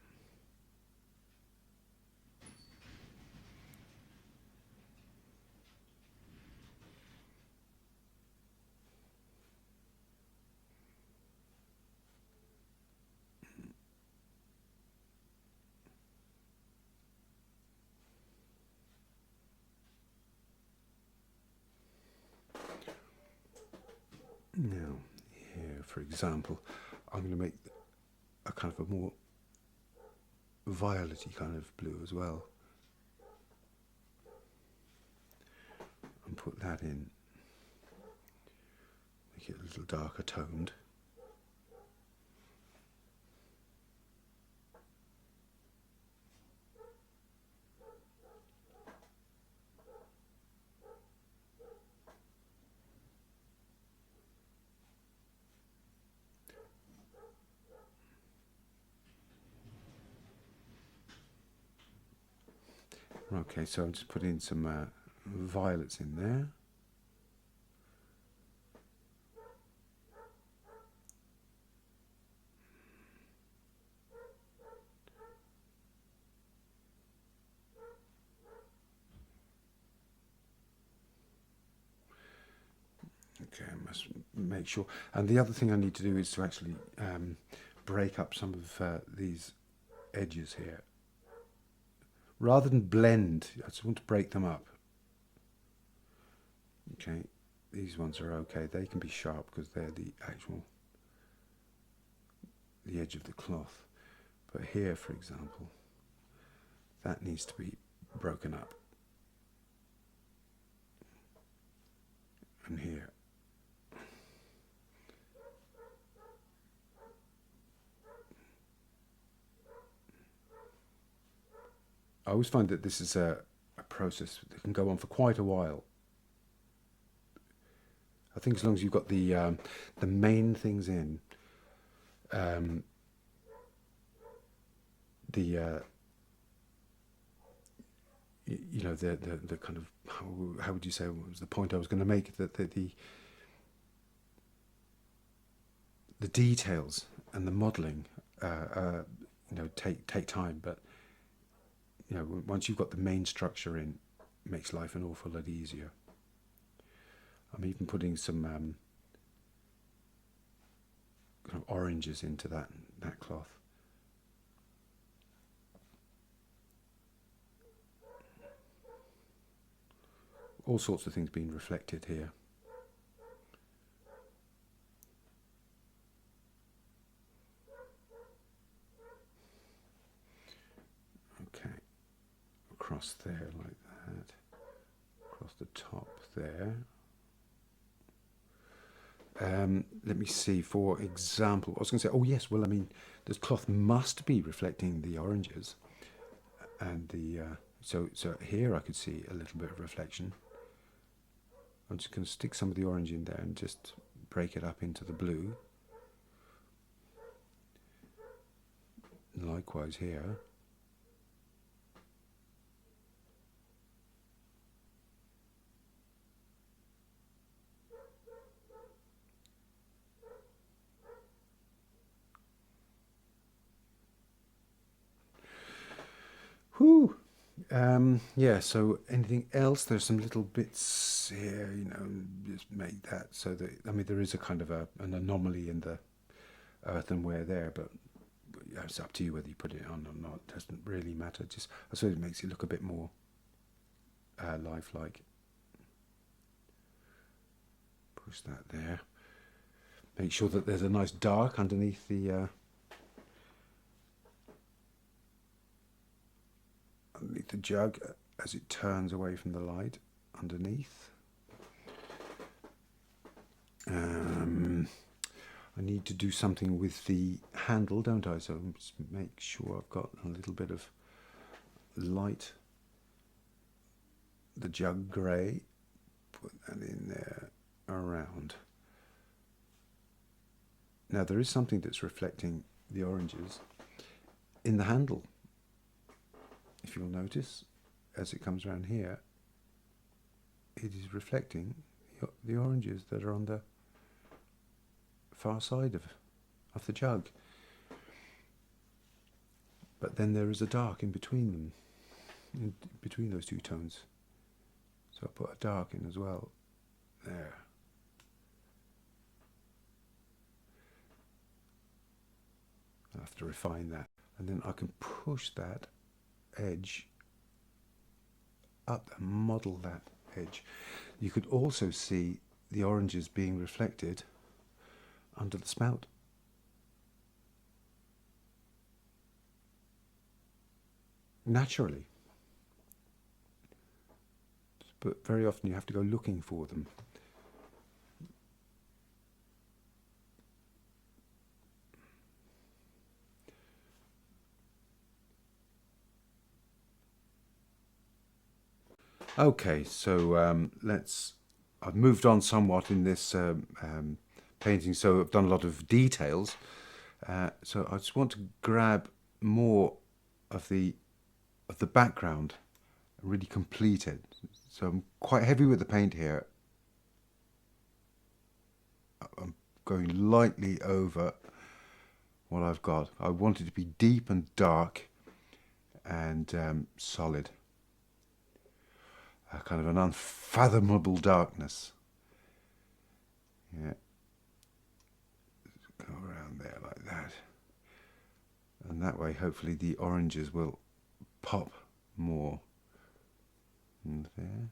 S1: Now, here, for example, I'm going to make a kind of a more violet-y kind of blue as well. And put that in. Make it a little darker toned. Okay, so I'm just putting some violets in there. Okay, I must make sure. And the other thing I need to do is to actually break up some of these edges here. Rather than blend, I just want to break them up. Okay, these ones are okay. They can be sharp because they're the edge of the cloth. But here, for example, that needs to be broken up. And here. I always find that this is a process that can go on for quite a while. I think as long as you've got the main things in, the kind of, how would you say, what was the point I was going to make, that the details and the modelling take time, but once you've got the main structure in, it makes life an awful lot easier. I'm even putting some kind of oranges into that cloth. all sorts of things being reflected here. Okay, across there like that, across the top there. Let me see, for example, I was going to say, oh yes, well, I mean, this cloth must be reflecting the oranges, and the so here I could see a little bit of reflection. I'm just going to stick some of the orange in there and just break it up into the blue. Likewise here. Whew. Yeah, so anything else? There's some little bits here, you know, just make that so that, I mean, there is a kind of an anomaly in the earthenware there, but it's up to you whether you put it on or not. It doesn't really matter. Just, I suppose it makes it look a bit more lifelike. Push that there. Make sure that there's a nice dark underneath the jug as it turns away from the light underneath. I need to do something with the handle, don't I? So just make sure I've got a little bit of light. The jug grey, put that in there around. Now there is something that's reflecting the oranges in the handle. If you'll notice, as it comes around here, it is reflecting the oranges that are on the far side of the jug. But then there is a dark in between them, in between those two tones. So I put a dark in as well, there. I have to refine that. And then I can push that edge up and model that edge. You could also see the oranges being reflected under the spout. Naturally. But very often you have to go looking for them. Okay, so I've moved on somewhat in this painting, so I've done a lot of details. So I just want to grab more of the background, really complete it. So I'm quite heavy with the paint here. I'm going lightly over what I've got. I want it to be deep and dark and solid. A kind of an unfathomable darkness. Yeah. Go around there like that. And that way, hopefully, the oranges will pop more. And there.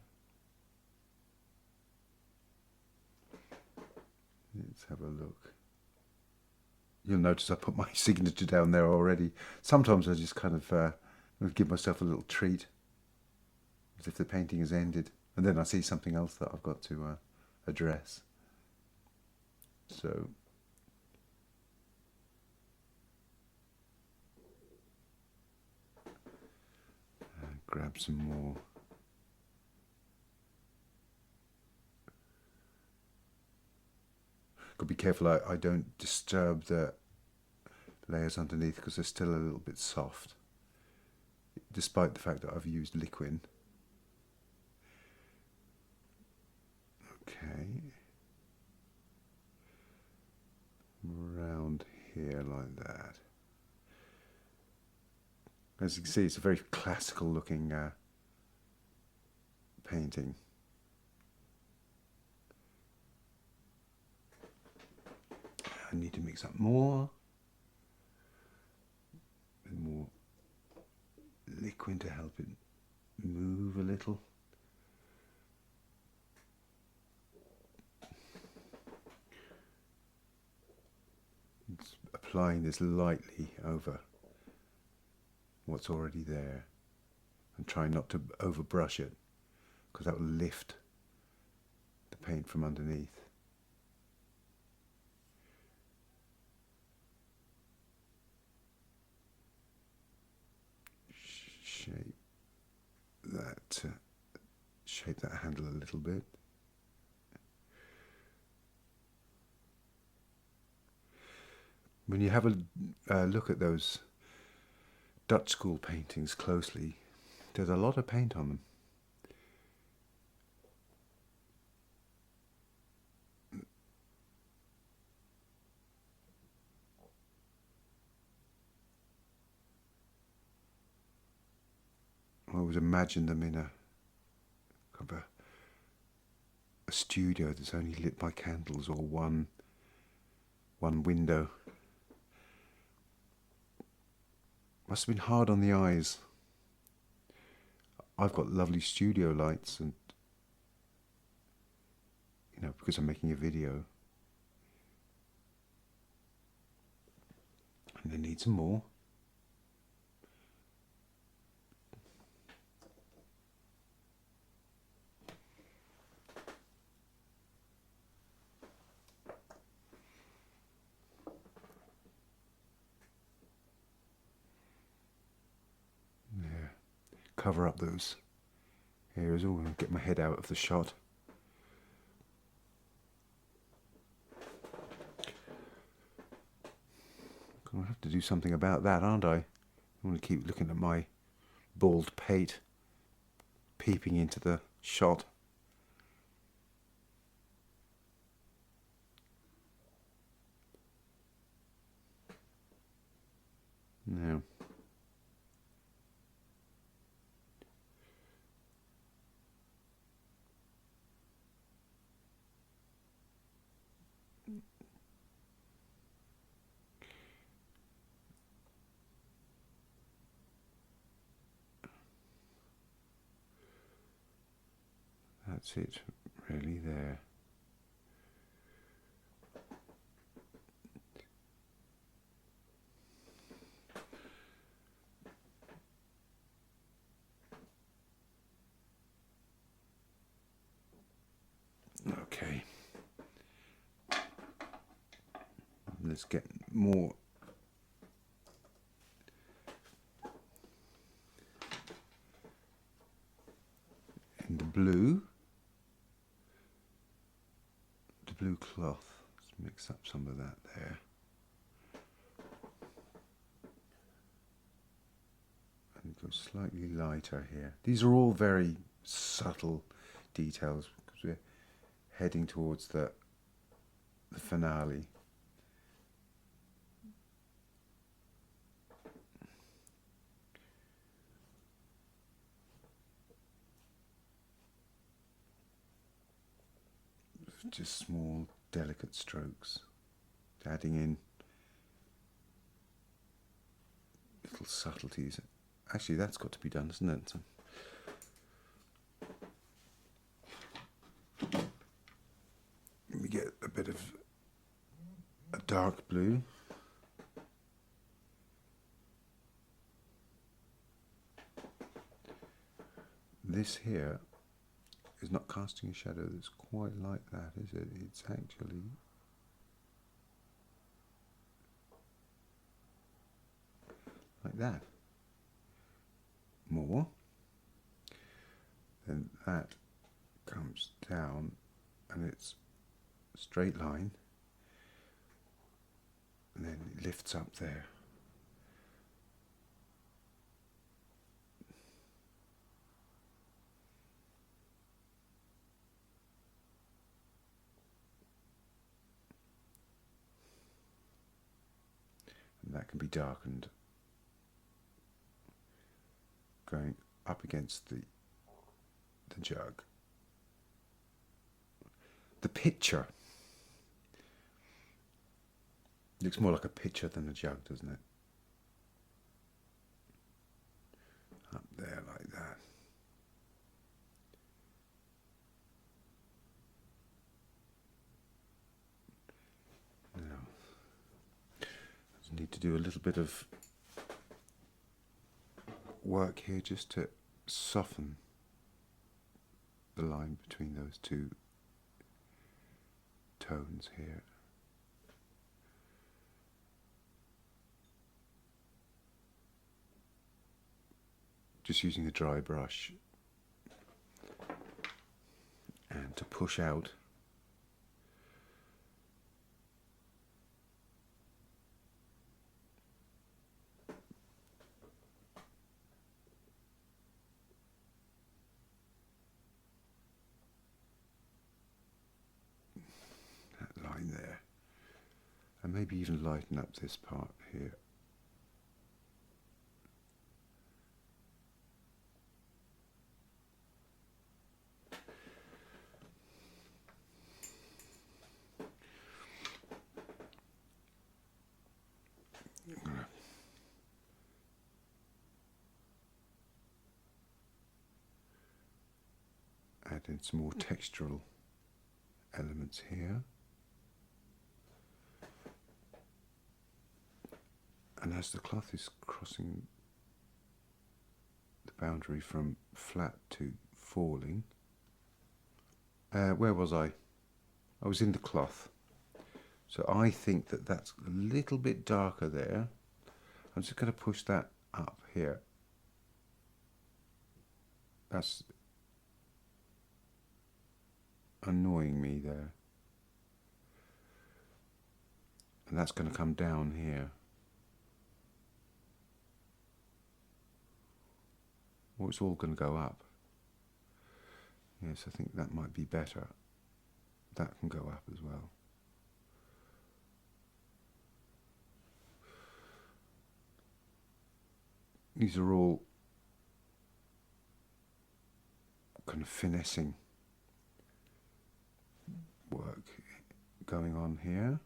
S1: Let's have a look. You'll notice I put my signature down there already. Sometimes I just kind of give myself a little treat, as if the painting has ended, and then I see something else that I've got to address. So grab some more. Got to be careful I don't disturb the layers underneath, because they're still a little bit soft, despite the fact that I've used liquid. Okay, around here like that. As you can see, it's a very classical looking painting. I need to mix up more liquid to help it move a little. applying this lightly over what's already there, and try not to overbrush it, because that will lift the paint from underneath. Shape that handle a little bit. When you have a look at those Dutch school paintings closely, there's a lot of paint on them. I always imagine them in a studio that's only lit by candles, or one window. Must have been hard on the eyes. I've got lovely studio lights, and because I'm making a video, and they need some more. Cover up those areas. Oh, I'll get my head out of the shot. Gonna have to do something about that, aren't I? I want to keep looking at my bald pate peeping into the shot. Now, that's it, really, there. Okay. Let's get more in the blue. The blue cloth. Let's mix up some of that there. And go slightly lighter here. These are all very subtle details because we're heading towards the finale. Just small, delicate strokes, adding in little subtleties. Actually, that's got to be done, isn't it? So we get a bit of a dark blue. This here is not casting a shadow that's quite like that, is it? It's actually like that. More. Then that comes down and it's a straight line, and then it lifts up there. That can be darkened, going up against the jug. The picture looks more like a picture than a jug, doesn't it? Up there like that. to do a little bit of work here just to soften the line between those two tones here. Just using a dry brush and to push out that line there, and maybe even lighten up this part here. Add in some more textural elements here. And as the cloth is crossing the boundary from flat to falling, where was I? I was in the cloth. So I think that that's a little bit darker there. I'm just going to push that up here. That's annoying me there. And that's going to come down here. Or it's all going to go up. Yes, I think that might be better. That can go up as well. These are all kind of finessing work going on here.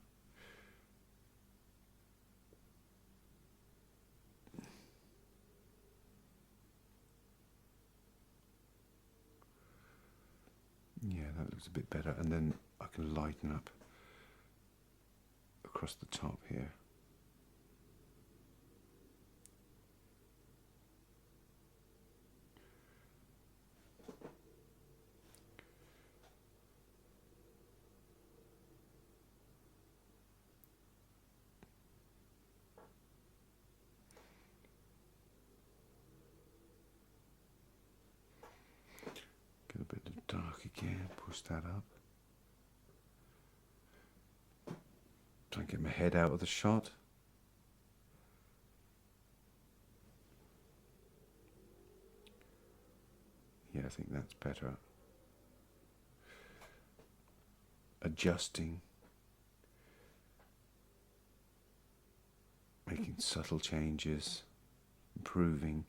S1: Yeah, that looks a bit better, and then I can lighten up across the top here. Get a bit of dark again, push that up. Try and get my head out of the shot. Yeah, I think that's better. Adjusting. Making subtle changes. Improving.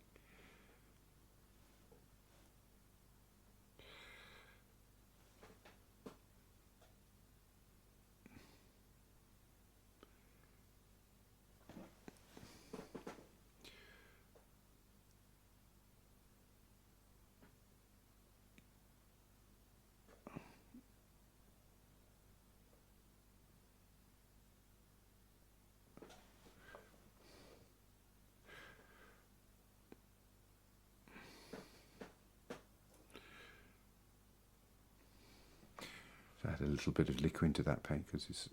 S1: Add a little bit of liquid into that paint because it's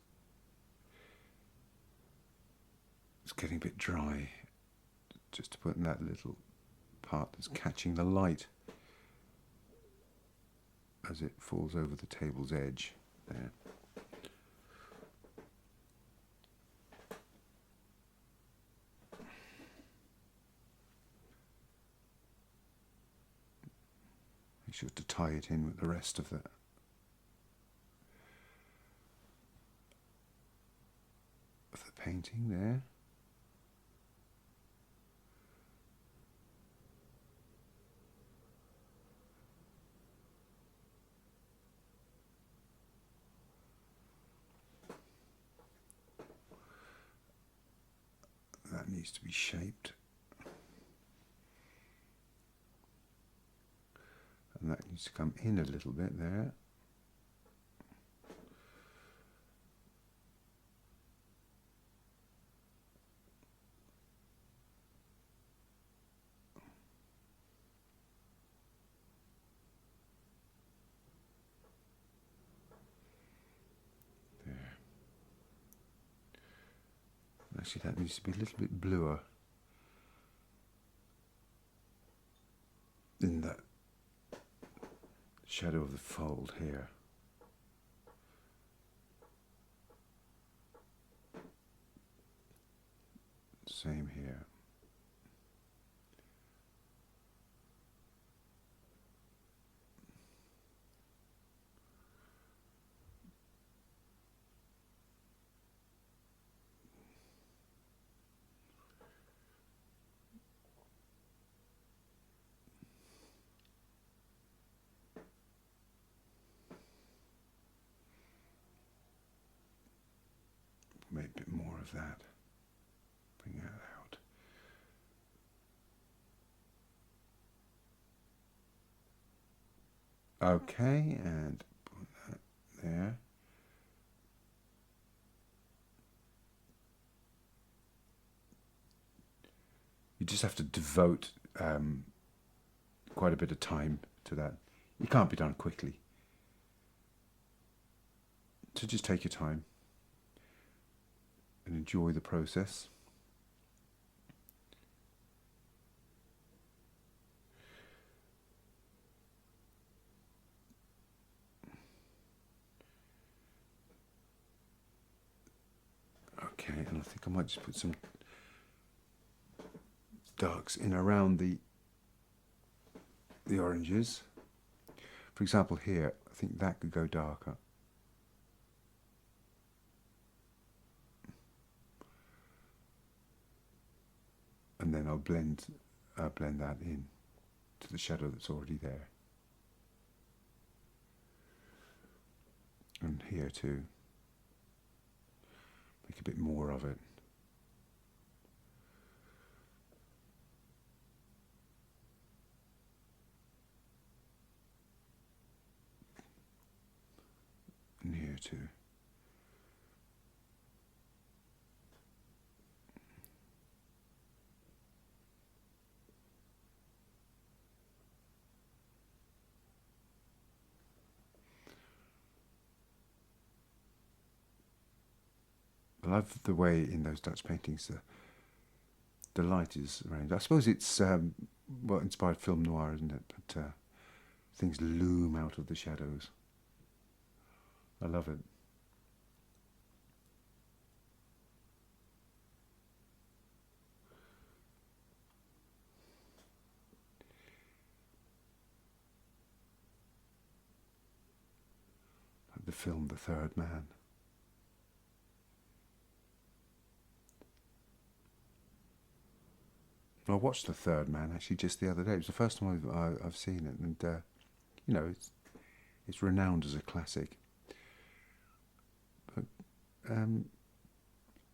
S1: getting a bit dry. Just to put in that little part that's catching the light as it falls over the table's edge there. Make sure to tie it in with the rest of the painting there. That needs to be shaped. And that needs to come in a little bit there. Actually, that needs to be a little bit bluer in that shadow of the fold here. Same here. Maybe a bit more of that. Bring that out. Okay, and put that there. You just have to devote quite a bit of time to that. It can't be done quickly. So just take your time and enjoy the process. Okay, and I think I might just put some darks in around the oranges. For example, here, I think that could go darker. And then I'll blend that in to the shadow that's already there. And here too. Make a bit more of it. And here too. I love the way in those Dutch paintings the light is arranged. I suppose it's what inspired film noir, isn't it? But things loom out of the shadows. I love it. Like the film The Third Man. I watched The Third Man actually just the other day. It was the first time I've seen it, and you know, it's renowned as a classic. But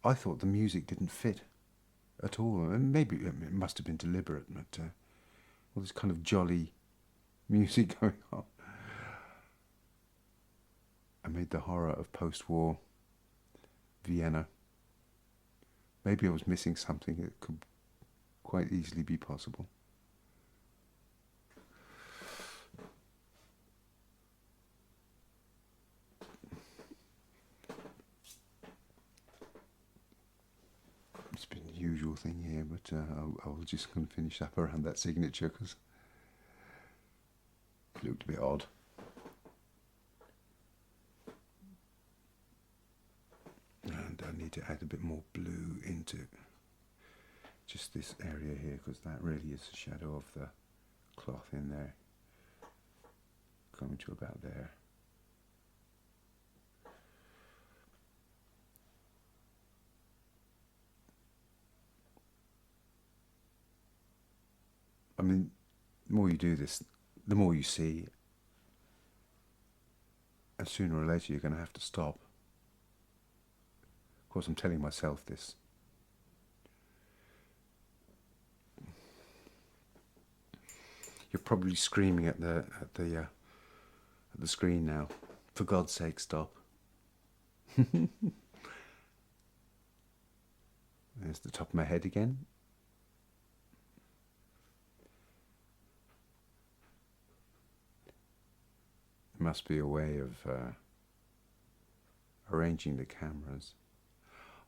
S1: I thought the music didn't fit at all, and maybe it must have been deliberate. But all this kind of jolly music going on. I made the horror of post-war Vienna. Maybe I was missing something that could quite easily be possible. It's been the usual thing here, but I'll just going to finish up around that signature because it looked a bit odd. And I need to add a bit more blue into just this area here, because that really is the shadow of the cloth in there, coming to about there. I mean, the more you do this, the more you see, and sooner or later you're going to have to stop. Of course, I'm telling myself this. You're probably screaming at the screen now. For God's sake, stop! There's the top of my head again. There must be a way of arranging the cameras.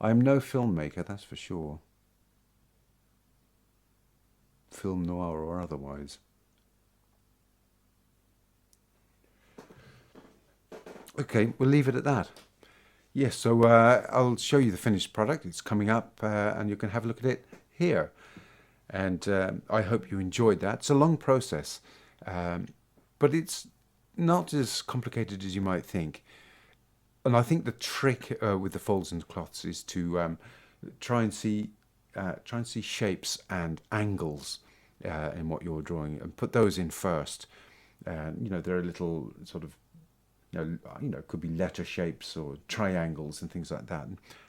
S1: I'm no filmmaker, that's for sure. Film noir or otherwise. Okay, we'll leave it at that. Yes, so I'll show you the finished product. It's coming up and you can have a look at it here. And I hope you enjoyed that. It's a long process, but it's not as complicated as you might think. And I think the trick with the folds and cloths is to try and see shapes and angles in what you're drawing and put those in first. There are little sort of it could be letter shapes or triangles and things like that,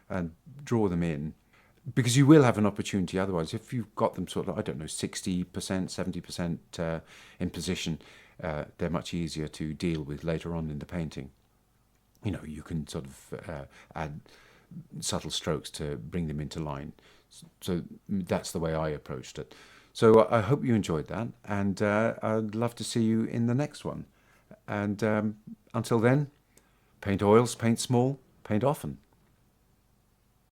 S1: and draw them in, because you will have an opportunity otherwise if you've got them sort of, I don't know, 60%, 70% in position. They're much easier to deal with later on in the painting. You can sort of add subtle strokes to bring them into line. So that's the way I approached it. So I hope you enjoyed that, and I'd love to see you in the next one. And until then, paint oils, paint small, paint often.